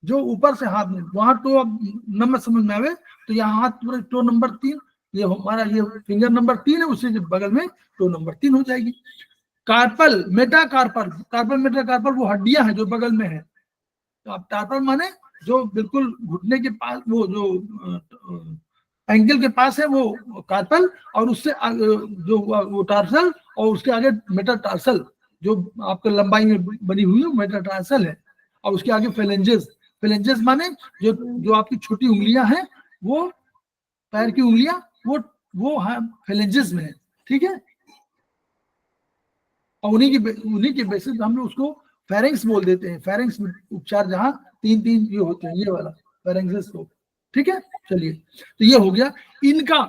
Speaker 1: जो ऊपर से हाथ में, वहां टो अब नंबर समझ में आवे तो यहाँ हाथ पूरा टो नंबर 3, ये हमारा ये फिंगर नंबर 3 है, उससे बगल में टो नंबर 3 हो जाएगी। कार्पल, मेटाकार्पल, कार्पल मेटाकार्पल वो हड्डियां हैं जो बगल में है। तो आप टार्पल माने जो बिल्कुल घुटने के पास, वो जो एंकल के पास है वो कार्पल, और उससे जो वो टार्सल, और उसके आगे मेटाटार्सल, जो आपके लंबाई में बनी हुई है मेटाटार्सल है, और उसके आगे फेलेंजेस, फेलेंजेस माने जो आपकी छोटी उंगलियां हैं, वो पैर की उंगलियां, वो फेलेंजेस में है, ठीक है। और उन्हीं के बेसिस हम लोग उसको फेरेंक्स बोल देते हैं। फेरेंक्स उपचार जहां 3 ये होते हैं, ये वाला फेरेंक्स को, ठीक है। चलिए, तो ये हो गया इनका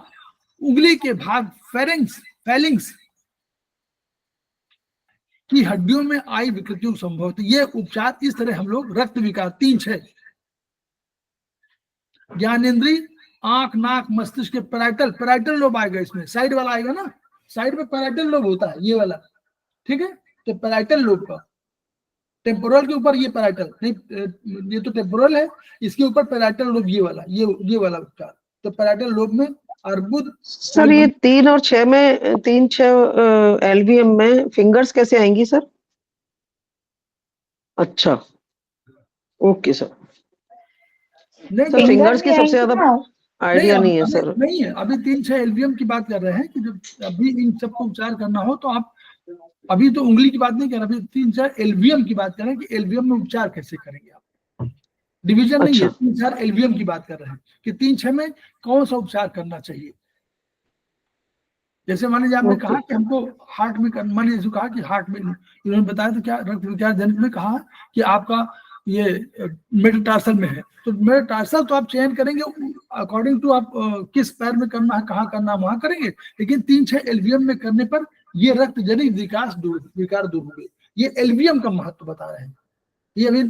Speaker 1: उंगली के भाग फेरेंक्स, फेलिंग्स की हड्डियों में आई विकृतियों संभव। तो ये उपचार इस तरह हम लोग रक्त विकार 3-6, ज्ञानेंद्रिय, आंख, नाक, मस्तिष्क के पैराइटल लोब आएगा, इसमें साइड वाला आएगा ना, साइड में पैराइटल लोब होता है ये वाला, ठीक है। तो पैराइटल लोब का, टेम्पोरल के ऊपर ये पैराइटल नहीं, ये तो टेम्पोरल है, इसके ऊपर पैराइटल लोब, ये वाला, ये वाला उपचार। तो पैराइटल लोब में अर्बुद।
Speaker 3: सर ये 3 और 6 में, 3-6 एलवीएम में फिंगर्स कैसे आएंगी सर? अच्छा, ओके सर। सर फिंगर्स की सबसे ज्यादा आइडिया नहीं है सर।
Speaker 1: नहीं है, अभी 3-6 एलवीएम की बात कर रहे हैं कि जब अभी इन सबको उपचार करना हो तो आप, अभी तो उंगली की बात नहीं कर रहे, अभी 3-4 एलवीएम की बात कर रहे हैं कि एलवीएम में उपचार कैसे करेंगे आप, डिवीजन नहीं है, 3-4 एलवीएम की बात कर रहे हैं कि 3-6 में कौन सा उपचार करना चाहिए। जैसे मान लीजिए आपने कहा कि हमको हार्ट में, मान लीजिए कहा कि हार्ट में, इन्होंने बताया तो क्या रक्त विकार जनित में कहा कि आपका ये मेटाटार्सल में है, तो मेटाटार्सल तो आप चयन करेंगे अकॉर्डिंग टू आप किस पैर में करना है, कहाँ करना है, वहां करेंगे। लेकिन 3-6 एलवीएम में करने पर ये रक्त जनित विकार दूर होंगे। ये एलवीएम का महत्व बता रहे हैं, ये अभी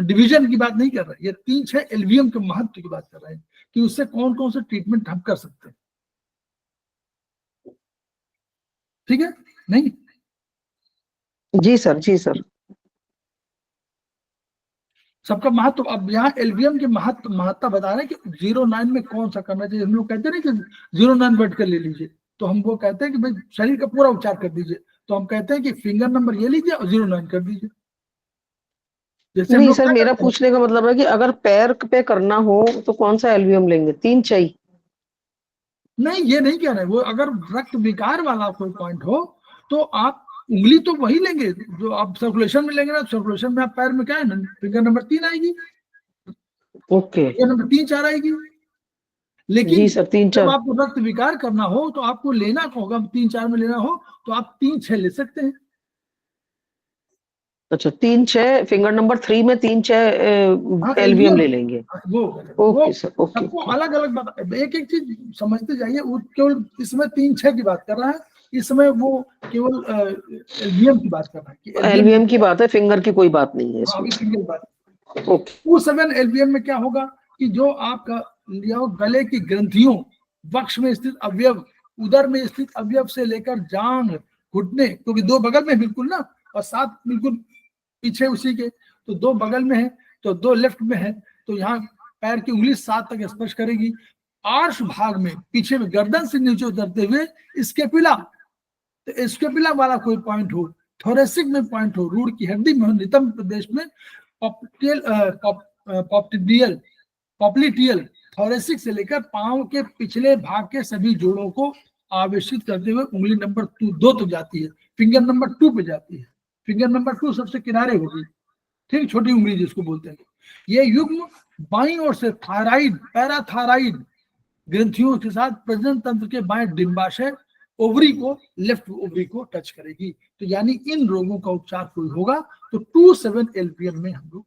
Speaker 1: डिवीजन की बात नहीं कर रहे, ये 3-6 एलवीएम के महत्व की बात कर रहे हैं कि उससे कौन कौन से ट्रीटमेंट हम कर सकते हैं, ठीक है। नहीं,
Speaker 3: जी सर, जी सर।
Speaker 1: सबका महत्व, अब यहाँ एलवीएम के महत्ता बता रहे हैं कि 09 में कौन सा करना चाहिए। हम लोग कहते हैं कि 09 बैठ कर ले लीजिए, तो हम वो कहते हैं कि भाई शरीर का पूरा उपचार कर दीजिए, तो हम कहते हैं कि फिंगर नंबर ये लीजिए और 09 कर दीजिए। जैसे
Speaker 3: नहीं सर, मेरा पूछने का मतलब है कि अगर पैर पे करना हो तो कौन सा एलवीएम लेंगे? 3-6?
Speaker 1: नहीं, ये नहीं कह रहे, वो अगर रक्त विकार वाला कोई पॉइंट हो तो आप उंगली तो वही लेंगे जो आप सर्कुलेशन में लेंगे ना, सर्कुलेशन में आप पैर में क्या है ना, फिंगर नंबर 3 आएगी,
Speaker 3: ओके,
Speaker 1: नंबर 3-4 आएगी। लेकिन
Speaker 3: जी सर, 3-4।
Speaker 1: जब आपको रक्त विकार करना हो तो आपको लेना होगा, 3-4 में लेना हो तो आप 3-6 ले सकते हैं।
Speaker 3: अच्छा, 3-6 फिंगर नंबर 3 में 3-6 एलवीएम ले लेंगे।
Speaker 1: वो
Speaker 3: ओके सर, ओके।
Speaker 1: सबको अलग अलग बात, एक एक चीज समझते जाइए। वो केवल इसमें 3-6 की बात कर रहा है, इसमें वो केवल एलवीएम की बात कर रहा है कि
Speaker 3: एलवीएम की बात है, फिंगर की कोई बात नहीं है इसमें।
Speaker 1: फिंगर बात।
Speaker 3: ओके।
Speaker 1: 27 एलवीएम में क्या होगा कि जो आपका गले की ग्रंथियों, वक्ष में स्थित अवयव, उदर में स्थित अवयव से लेकर जांघ, घुटने, क्योंकि 2 बगल में बिल्कुल ना, और 7 बिल्कुल पीछे उसी के, तो 2 बगल में है, तो 2 लेफ्ट में है, तो यहाँ पैर की उंगली 7 तक स्पर्श करेगी। आर्श भाग में पीछे में गर्दन से नीचे उतरते हुए स्केपुला, तो स्केपुला वाला कोई पॉइंट हो, थोरेसिक में पॉइंट हो, रूढ़ की हड्डी में, नितंब प्रदेश में, पॉप्लिटियल, थोरेसिक से लेकर पांव के पिछले भाग के सभी जोड़ों को आवेशित करते हुए उंगली नंबर 2 तक जाती है, फिंगर नंबर 2 पे जाती है। फिंगर नंबर 2 सबसे किनारे होगी, ठीक, छोटी उंगली जिसको बोलते हैं। ये युग्म बाईं ओर से थायराइड, पैराथायराइड ग्रंथियों के साथ प्रजनन तंत्र के बाएं डिंबाशय ओवरी को, लेफ्ट ओवरी को टच करेगी। तो यानी इन रोगों का उपचार कोई होगा तो 27 LVM में हम लोग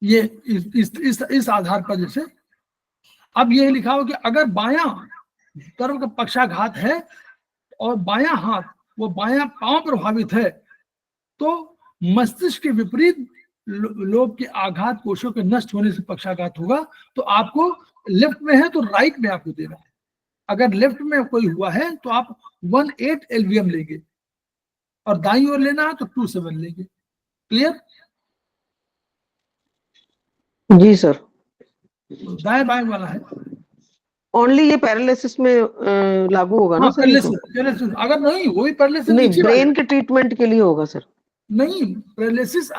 Speaker 1: ये इस आधार पर, जैसे अब ये लिखा हो कि अगर बायां तरफ का पक्षाघात है और बायां हाथ वो बायां पांव प्रभावित है तो मस्तिष्क के विपरीत लोब के आघात कोशों के नष्ट होने से पक्षाघात होगा। तो आपको लेफ्ट में है तो राइट में आपको देना है। अगर लेफ्ट में कोई हुआ है तो आप 18 LVM लेंगे और दाईं ओर लेना है तो 27 लेंगे। क्लियर?
Speaker 3: जी सर।
Speaker 1: दाएं बाएं वाला है,
Speaker 3: ओनली ये पैरालिसिस में लागू होगा ना
Speaker 1: हाँ,
Speaker 3: सर? ये तो
Speaker 1: पैरालिसिस अगर नहीं वही पैरालिसिस
Speaker 3: नहीं,
Speaker 1: नीचे
Speaker 3: ब्रेन के ट्रीटमेंट के लिए होगा सर।
Speaker 1: नहीं, पैरालिसिस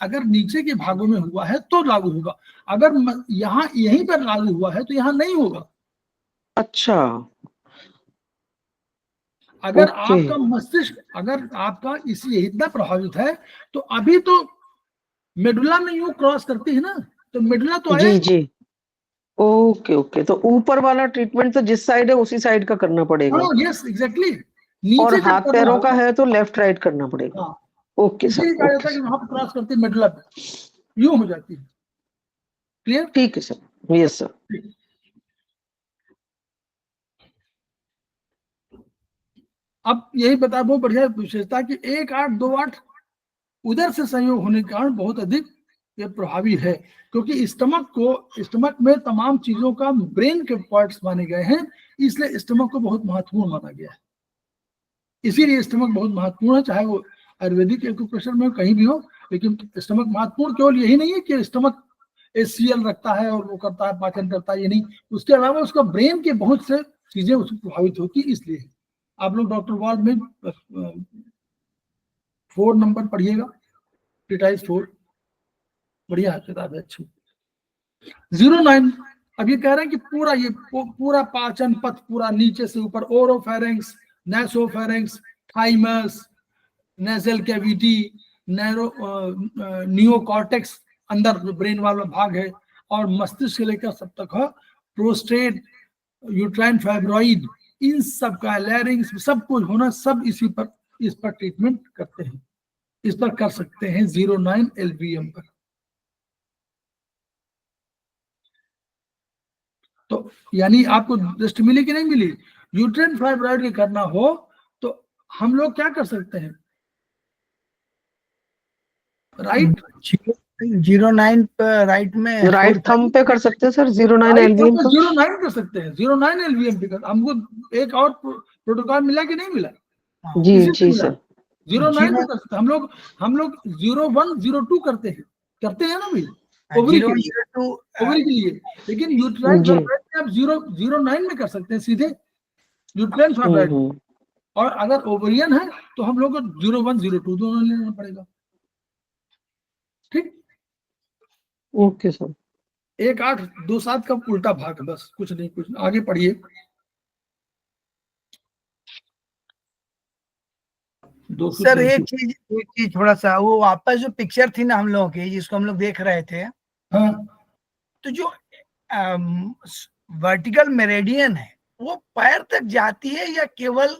Speaker 1: अगर नीचे के भागों में हुआ है तो लागू होगा। अगर यहाँ यहीं पर लागू हुआ है तो यहाँ नहीं होगा।
Speaker 3: अच्छा,
Speaker 1: अगर
Speaker 3: ओके।
Speaker 1: आपका मस्तिष्क, अगर आपका इसी इतना प्रभावित है तो अभी तो मेडुला में यूं क्रॉस करती है ना, तो मेडुला तो आया
Speaker 3: जी जी, ओके ओके। तो ऊपर वाला ट्रीटमेंट तो जिस साइड है उसी साइड का करना पड़ेगा,
Speaker 1: यस एग्जैक्टली।
Speaker 3: और
Speaker 1: नीचे जब
Speaker 3: हाथ
Speaker 1: करना
Speaker 3: पैरों
Speaker 1: हो,
Speaker 3: का है तो लेफ्ट राइट करना पड़ेगा।
Speaker 1: हाँ,
Speaker 3: ओके सर,
Speaker 1: इसीलिए कहा
Speaker 3: ओके
Speaker 1: जाता है कि
Speaker 3: सर,
Speaker 1: वहां पर क्रॉस करती है मेडुला पे, यूं हो जाती है। क्लियर?
Speaker 3: ठीक है सर। Yes sir.
Speaker 1: अब यही बता, बहुत बढ़िया विशेषता कि 1 8 2 8 उधर से संयोग होने के कारण बहुत अधिक ये प्रभावी है, क्योंकि स्टमक में तमाम चीजों का ब्रेन के पार्ट्स माने गए हैं, इसलिए स्टमक को बहुत महत्वपूर्ण माना गया है। इसीलिए स्टमक बहुत महत्वपूर्ण है, चाहे वो आयुर्वेदिक एक्यूप्रेशर में कहीं भी हो, लेकिन स्टमक महत्वपूर्ण केवल यही नहीं है कि स्टमक HCl रखता है और वो करता है, पाचन करता है, ये नहीं, उसके अलावा उसका ब्रेन के बहुत से चीजें उससे प्रभावित होती है। इसलिए आप लोग डॉक्टर वार्ड में 4 नंबर पढ़िएगा, ट्रीटाइज 4, बढ़िया किताब है, अच्छी। 09 अब ये कह रहे हैं कि पूरा ये पूरा पाचन पथ पूरा नीचे से ऊपर, oropharynx, नेसोफेरेंक्स, thymus, nasal cavity, neocortex अंदर जो ब्रेन वाला भाग है, और मस्तिष्क से लेकर सब तक है, प्रोस्टेट, यूट्राइन फाइब्रॉइड, इन सब का लैरिंग्स सब कुछ होना, सब इस पर ट्रीटमेंट करते हैं, इस पर कर सकते हैं 09 LVM पर। तो यानी आपको दृष्टि मिली कि नहीं मिली? यूट्राइन फाइब्रॉइड के करना हो तो हम लोग क्या कर सकते हैं? राइट
Speaker 2: 09 पर राइट में
Speaker 3: राइट थंब पे कर सकते हैं सर 09 LVM का।
Speaker 1: 09 कर सकते हैं, 09 LVM पे कर। हमको एक और प्रोटोकॉल मिला कि नहीं मिला?
Speaker 3: जी
Speaker 1: इसी से
Speaker 3: जी
Speaker 1: मिला।
Speaker 3: सर।
Speaker 1: 09 पे कर सकते हैं हम लोग 01 02 करते हैं ना भाई, ओवरी के लिए। लेकिन यूट्राइन फाइब्रॉइड में आप 09 में कर सकते हैं सीधे, यूट्राइन फाइब्रॉइड। और अगर ओवरियन है तो हम लोग को 01 02 दोनों लेना पड़ेगा। ठीक,
Speaker 3: ओके सर।
Speaker 1: 1 8 2 7 का उल्टा भाग है, बस कुछ नहीं, कुछ आगे पढ़िए।
Speaker 2: सर एक चीज थोड़ा सा, वो वापस जो पिक्चर थी ना हम लोगों की, जिसको हम लोग देख रहे थे,
Speaker 1: हाँ,
Speaker 2: तो जो वर्टिकल मेरेडियन है वो पैर तक जाती है या केवल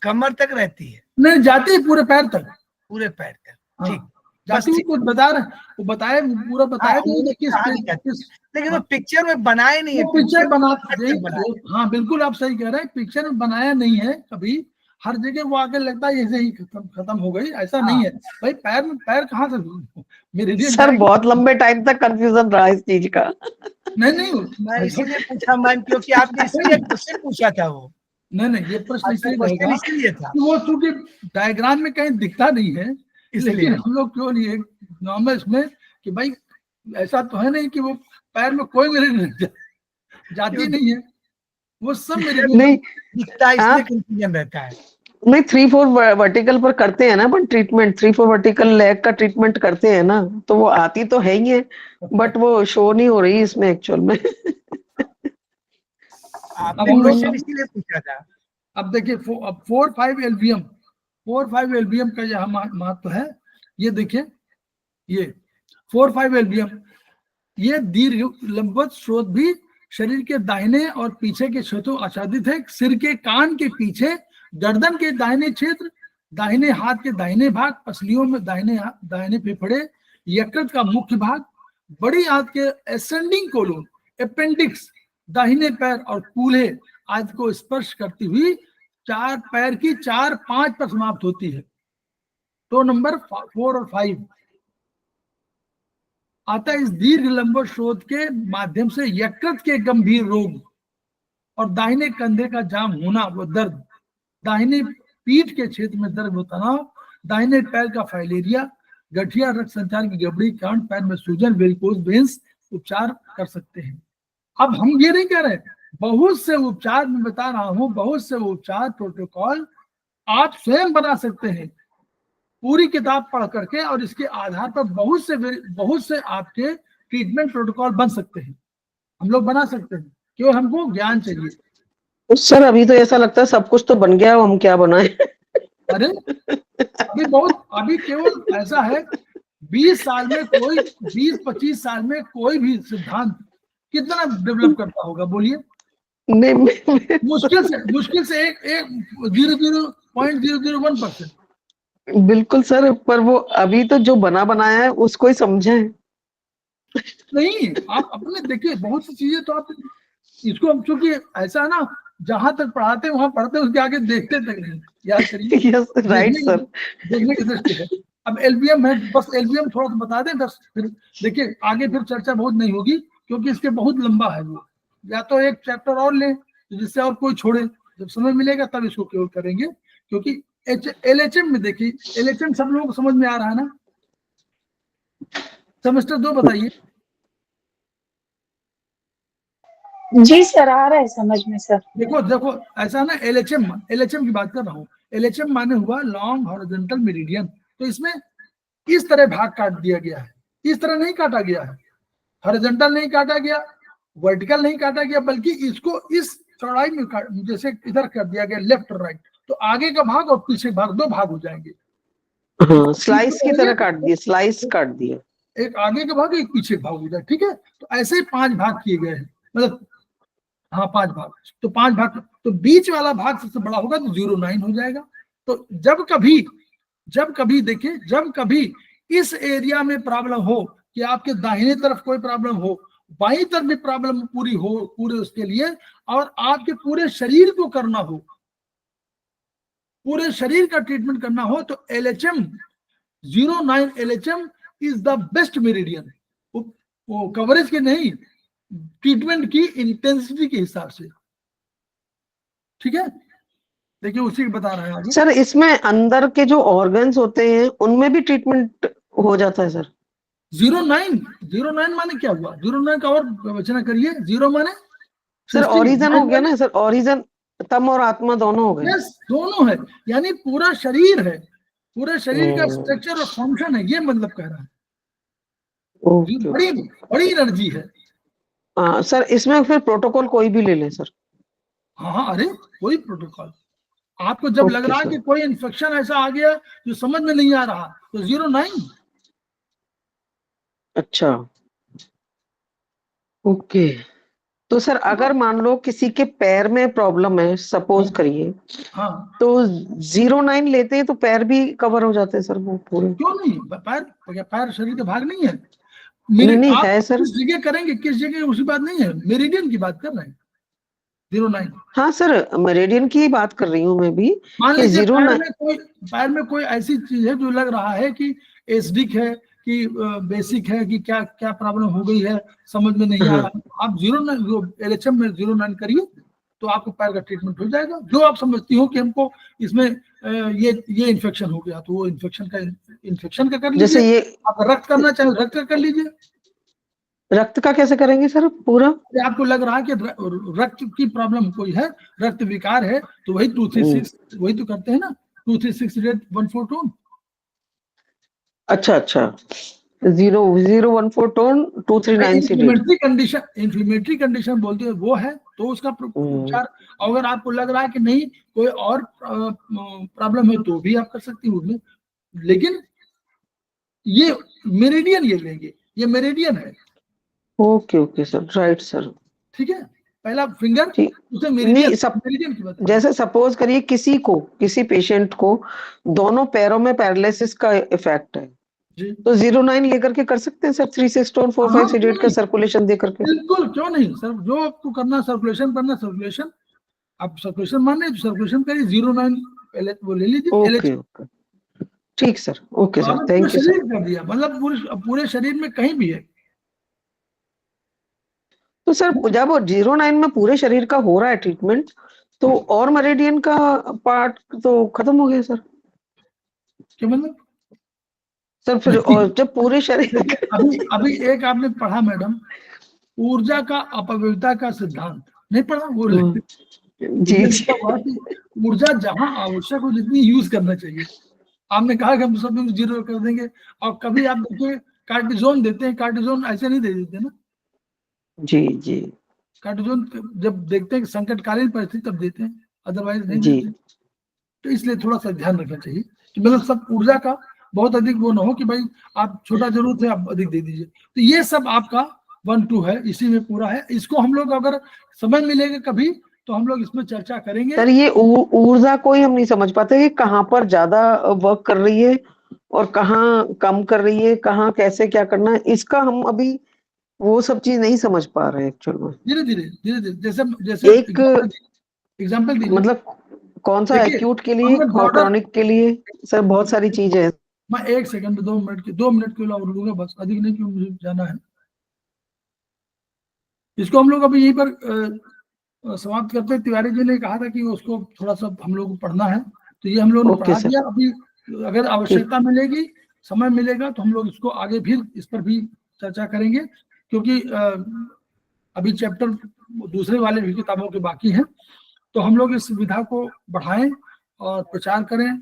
Speaker 2: कमर तक रहती है?
Speaker 1: नहीं, जाती है पूरे पैर तक,
Speaker 2: पूरे पैर तक।
Speaker 1: हाँ,
Speaker 2: ठीक,
Speaker 1: जाती है, कुछ बता रहे, वो बताया पूरा बताया
Speaker 2: किस, लेकिन वो पिक्चर में बनाए नहीं है।
Speaker 1: पिक्चर बना, हाँ बिल्कुल आप सही कह रहे हैं, पिक्चर में बनाया नहीं है कभी। हर जगह वो आके लगता है ऐसे ही खत्म हो गई, ऐसा नहीं है भाई। पैर कहाँ से मेरे
Speaker 3: सर बहुत लंबे टाइम तक कंफ्यूजन रहा इस चीज का।
Speaker 1: नहीं
Speaker 2: मैं इसीलिए पूछा मैम, क्योंकि आपने इसलिए क्वेश्चन पूछा था वो।
Speaker 1: नहीं, ये प्रश्न इसलिए
Speaker 2: था
Speaker 1: कि वो चूंकि डायग्राम में कहीं दिखता नहीं है, इसलिए हम लोग क्यों नहीं नॉर्मल इसमें कि भाई ऐसा तो है नहीं कि वो पैर में कोई मेरे जाती नहीं है, वो सब मेरे
Speaker 3: नहीं
Speaker 2: दिखता है, इसलिए कंफ्यूजन रहता है।
Speaker 3: नहीं 3-4 वर्टिकल पर करते हैं ना अपन ट्रीटमेंट, 3-4 वर्टिकल लेग का ट्रीटमेंट करते हैं ना, तो वो आती तो है ही है, बट वो शो नहीं हो रही इसमें एक्चुअल में।
Speaker 2: आपने क्वेश्चन इसीलिए पूछा था।
Speaker 1: अब देखिए 4-5 LVM का यह महत्व है। ये देखिए, ये 4-5 LVM ये दीर्घ लंबवत स्रोत भी शरीर के दाहिने और पीछे के क्षेत्रों आच्छादित है। सिर के कान के पीछे, गर्दन के दाहिने क्षेत्र, दाहिने हाथ के दाहिने भाग, पसलियों में दाहिने फेफड़े, यकृत का मुख्य भाग, बड़ी आंत के एसेंडिंग कोलन, अपेंडिक्स, दाहिने पैर और कूल्हे आदि को स्पर्श करती हुई चार पैर की 4-5 पर समाप्त होती है। तो नंबर 4 और 5 आता है। इस दीर्घ लंबवत स्रोत के माध्यम से यकृत के गंभीर रोग और दाहिने कंधे का जाम होना व दर्द, दाहिने पीठ के क्षेत्र में दर्द व तनाव, दाहिने पैर का फाइलेरिया, गठिया, रक्त संचार की गड़बड़ी के कारण पैर में सूजन, वेरिकोज वेन्स उपचार कर सकते हैं। अब हम ये नहीं कह रहे, बहुत से उपचार मैं बता रहा हूं, बहुत से उपचार प्रोटोकॉल आप स्वयं बना सकते हैं पूरी किताब पढ़ करके, और इसके आधार पर बहुत से आपके ट्रीटमेंट प्रोटोकॉल बन सकते हैं, हम लोग बना सकते हैं, क्यों? हमको ज्ञान चाहिए।
Speaker 3: सर अभी तो ऐसा लगता है सब कुछ तो बन गया, हम क्या बनाए?
Speaker 1: अरे अभी केवल ऐसा है, 20 साल में कोई 20-25 साल में कोई भी सिद्धांत कितना डेवलप करता होगा, बोलिए?
Speaker 3: नहीं,
Speaker 1: मुश्किल से एक 0.001%।
Speaker 3: बिल्कुल सर, पर वो अभी तो जो बनाया है उसको ही समझे।
Speaker 1: नहीं, आप अपने देखिए, बहुत सी चीजें तो आप इसको, हम चूंकि ऐसा है ना, जहां तक पढ़ाते वहां पढ़ते, उसके आगे देखते तक नहीं, याद करिए।
Speaker 3: यस राइट सर,
Speaker 1: देखने की दृष्टि है। अब एलबीएम है, बस एलबीएम थोड़ा सा बता दें, बस फिर देखिए आगे फिर चर्चा बहुत नहीं होगी, क्योंकि इसके बहुत लंबा है वो। या तो एक चैप्टर और लें जिससे और कोई छोड़े, जब समय मिलेगा तब इसको केवल करेंगे, क्योंकि एलएचएम में देखिए, एलएचएम सब लोगों को समझ में आ रहा है ना? सेमेस्टर 2 बताइए।
Speaker 4: जी सर, आ रहा है समझ में सर।
Speaker 1: देखो ऐसा ना, एलएचएम की बात कर रहा हूँ। एलएचएम माने हुआ लॉन्ग हॉरिजॉन्टल मेरिडियन। तो इसमें इस तरह भाग काट दिया गया है, इस तरह नहीं काटा गया है, हॉरिजॉन्टल नहीं काटा गया, वर्टिकल नहीं काटा गया, बल्कि इसको इस चौड़ाई में जैसे इधर कर दिया गया, लेफ्ट और राइट। तो आगे का भाग और पीछे भाग, 2 भाग हो जाएंगे।
Speaker 3: हाँ, स्लाइस की तरह काट दिए, स्लाइस काट दिए,
Speaker 1: एक आगे का भाग, एक पीछे भाग हो जाए, ठीक है? तो ऐसे 5 भाग किए गए हैं, मतलब हाँ 5 भाग। तो 5 भाग, तो बीच वाला भाग सबसे बड़ा होगा, तो 09 हो जाएगा। तो जब कभी देखिए, जब कभी इस एरिया में प्रॉब्लम हो, कि आपके दाहिने तरफ कोई प्रॉब्लम हो, बाईं तरफ भी प्रॉब्लम पूरे उसके लिए, और आपके पूरे शरीर को करना हो, पूरे शरीर का ट्रीटमेंट करना हो, तो एलएचएम 09 एलएचएम इज द बेस्ट मेरिडियन। वो कवरेज के नहीं, ट्रीटमेंट की इंटेंसिटी के हिसाब से, ठीक है? देखिए उसी को बता रहे हैं आगे।
Speaker 3: सर इसमें अंदर के जो ऑर्गन्स होते हैं उनमें भी ट्रीटमेंट हो जाता है सर?
Speaker 1: 09 माने क्या हुआ? 09 का और विवेचना करिए। 0 माने
Speaker 3: सर ओरिजिन हो गया ना सर, ओरिजिन तम और आत्मा दोनों हो गए।
Speaker 1: यस, दोनों है, यानी पूरा शरीर है, पूरे शरीर का स्ट्रक्चर और फंक्शन है, ये मतलब कह रहा है। बड़ी एनर्जी है।
Speaker 3: सर इसमें फिर प्रोटोकॉल कोई भी ले लें सर?
Speaker 1: हाँ, अरे कोई प्रोटोकॉल आपको जब लग रहा है कि कोई इन्फेक्शन ऐसा आ गया जो समझ में नहीं आ रहा, तो 09।
Speaker 3: अच्छा, ओके। तो सर अगर मान लो किसी के पैर में प्रॉब्लम है, सपोज करिए,
Speaker 1: हाँ,
Speaker 3: तो 09 लेते हैं तो पैर भी कवर हो जाते हैं सर वो पूरे?
Speaker 1: क्यों नहीं? पैर शरीर का भाग नहीं है?
Speaker 3: नहीं
Speaker 1: आप
Speaker 3: है सर।
Speaker 1: किस जगह करेंगे, किस जगह, उसी बात नहीं है, मेरिडियन की बात कर रहे हैं। 09,
Speaker 3: हाँ सर मेरिडियन की बात कर रही हूँ मैं भी।
Speaker 1: मान लीजिए पैर में कोई ऐसी चीज है जो लग रहा है कि एसिडिक है, कि बेसिक है, कि क्या क्या प्रॉब्लम हो गई है, समझ में नहीं आ रहा, आप 09 एलएचएम में 09 करिए, तो आपको पैर का ट्रीटमेंट हो जाएगा। जो आप समझती हो कि हमको इसमें ये इन्फेक्शन हो गया, तो वो इन्फेक्शन का कर लीजिए।
Speaker 3: जैसे ये
Speaker 1: आप रक्त करना चाहे रक्त का कर लीजिए।
Speaker 3: रक्त का कैसे करेंगे सर पूरा?
Speaker 1: आपको लग रहा है कि रक्त की प्रॉब्लम कोई है, रक्त विकार है, तो वही 236 वही तो करते हैं ना, 236/142।
Speaker 3: अच्छा 00142 239
Speaker 1: इन्फ्लेमेटरी कंडीशन बोलते हैं, वो है, तो उसका उपचार। अगर आपको लग रहा है कि नहीं कोई और प्रॉब्लम है, तो भी आप कर सकती हैं। लेकिन ये मेरिडियन, ये लेंगे, ये मेरिडियन है,
Speaker 3: okay okay sir, right sir.
Speaker 1: ठीक है, पहला फिंगर
Speaker 3: ठीक।
Speaker 1: उसे
Speaker 3: नहीं,
Speaker 1: मेरिडियन की बात।
Speaker 3: जैसे सपोज करिए किसी पेशेंट को दोनों पैरों में पैरालिसिस का इफेक्ट है,
Speaker 1: जी
Speaker 3: तो 09 लेकर के कर सकते हैं सर, 3/6 सीडेट का सर्कुलेशन दे करके।
Speaker 1: बिल्कुल, क्यों नहीं सर, जो आपको करना सर्कुलेशन करना सर्कुलेशन, आप सर्कुलेशन माने तो सर्कुलेशन करिए, 09 पहले वो ले लीजिए
Speaker 3: ओके ओके, ठीक सर, ओके सर,
Speaker 1: पूरे
Speaker 3: थैंक यू
Speaker 1: शरीर
Speaker 3: सर।
Speaker 1: कर दिया, मतलब पूरे शरीर में कहीं भी है।
Speaker 3: तो सर जब 09 में पूरे शरीर का हो रहा है ट्रीटमेंट, तो और मेरिडियन का पार्ट तो खत्म हो गया सर।
Speaker 1: क्या मतलब?
Speaker 3: सर फिर और जब पूरे शरीर का
Speaker 1: अभी एक आपने पढ़ा मैडम, ऊर्जा का अपव्ययता का सिद्धांत, नहीं पढ़ा? वो
Speaker 3: जी जी
Speaker 1: ऊर्जा जहां आवश्यक हो जितनी यूज करना चाहिए। आपने कहा कि हम सब लोग 0 कर देंगे, और कभी आप देखिए कार्टिजोन देते हैं, कार्टिजोन ऐसे नहीं दे देते ना,
Speaker 3: जी जी
Speaker 1: कार्टिजोन जब देखते हैं कि संकटकालीन परिस्थिति तब देते हैं, अदरवाइज नहीं
Speaker 3: जी
Speaker 1: देते। तो इसलिए थोड़ा सा ध्यान रखना चाहिए कि मतलब सब ऊर्जा का बहुत अधिक वो ना हो कि भाई आप छोटा जरूरत है आप अधिक दे दीजिए। तो ये सब आपका 1-2 है, इसी में पूरा है। इसको हम लोग अगर समय मिलेगा कभी तो हम लोग इसमें चर्चा करेंगे।
Speaker 3: सर, ये ऊर्जा को ही हम नहीं समझ पाते कि कहाँ पर ज्यादा वर्क कर रही है और कहाँ कम कर रही है, कहाँ कैसे क्या करना है, इसका हम अभी वो सब चीज नहीं समझ पा रहे हैं एक्चुअल में।
Speaker 1: धीरे धीरे जैसे जैसे
Speaker 3: एक
Speaker 1: एग्जाम्पल दीजिए।
Speaker 3: मतलब कौन सा
Speaker 1: देखिए
Speaker 3: एक्यूट के लिए
Speaker 1: हमने
Speaker 3: और
Speaker 1: बॉर्डर,
Speaker 3: क्रॉनिक के लिए, सर बहुत सारी चीजें हैं।
Speaker 1: मैं 1 सेकंड 2 मिनट के लिए और लूंगा, बस अधिक नहीं, क्योंकि मुझे जाना है। इसको हम लोग अभी यहीं पर समाप्त करते हैं। तिवारी जी ने कहा था कि उसको थोड़ा सा हम लोग को पढ़ना है, तो ये हम लोग ने
Speaker 3: ओके
Speaker 1: पढ़ा
Speaker 3: सर,
Speaker 1: दिया। अभी अगर आवश्यकता मिलेगी, समय मिलेगा, तो हम लोग इसको आगे भी इस पर भी चर्चा करेंगे, क्योंकि अभी चैप्टर दूसरे वाले भी किताबों के बाकी हैं। तो हम लोग इस विधा को बढ़ाएं और प्रचार करें,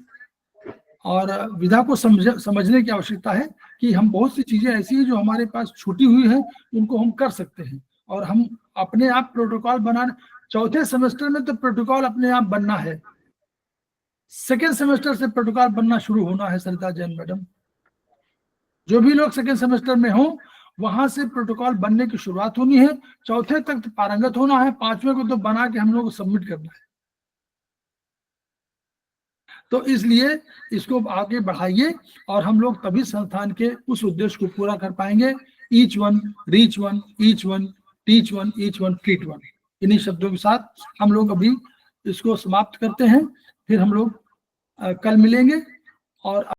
Speaker 1: और विधा को समझने की आवश्यकता है कि हम बहुत सी चीजें ऐसी हैं जो हमारे पास छूटी हुई हैं, उनको हम कर सकते हैं, और हम अपने आप प्रोटोकॉल बनाने। चौथे सेमेस्टर में तो प्रोटोकॉल अपने आप बनना है, सेकेंड सेमेस्टर से प्रोटोकॉल बनना शुरू होना है सरिता जैन मैडम। जो भी लोग सेकेंड सेमेस्टर में हो वहां से प्रोटोकॉल बनने की शुरुआत होनी है। चौथे तक तो पारंगत होना है, 5वें को तो बना के हम लोग को सबमिट करना है। तो इसलिए इसको आगे बढ़ाइए, और हम लोग तभी संस्थान के उस उद्देश्य को पूरा कर पाएंगे। Each one, reach one, each one, teach one, each one, treat one. इन्हीं शब्दों के साथ हम लोग अभी इसको समाप्त करते हैं, फिर हम लोग कल मिलेंगे। और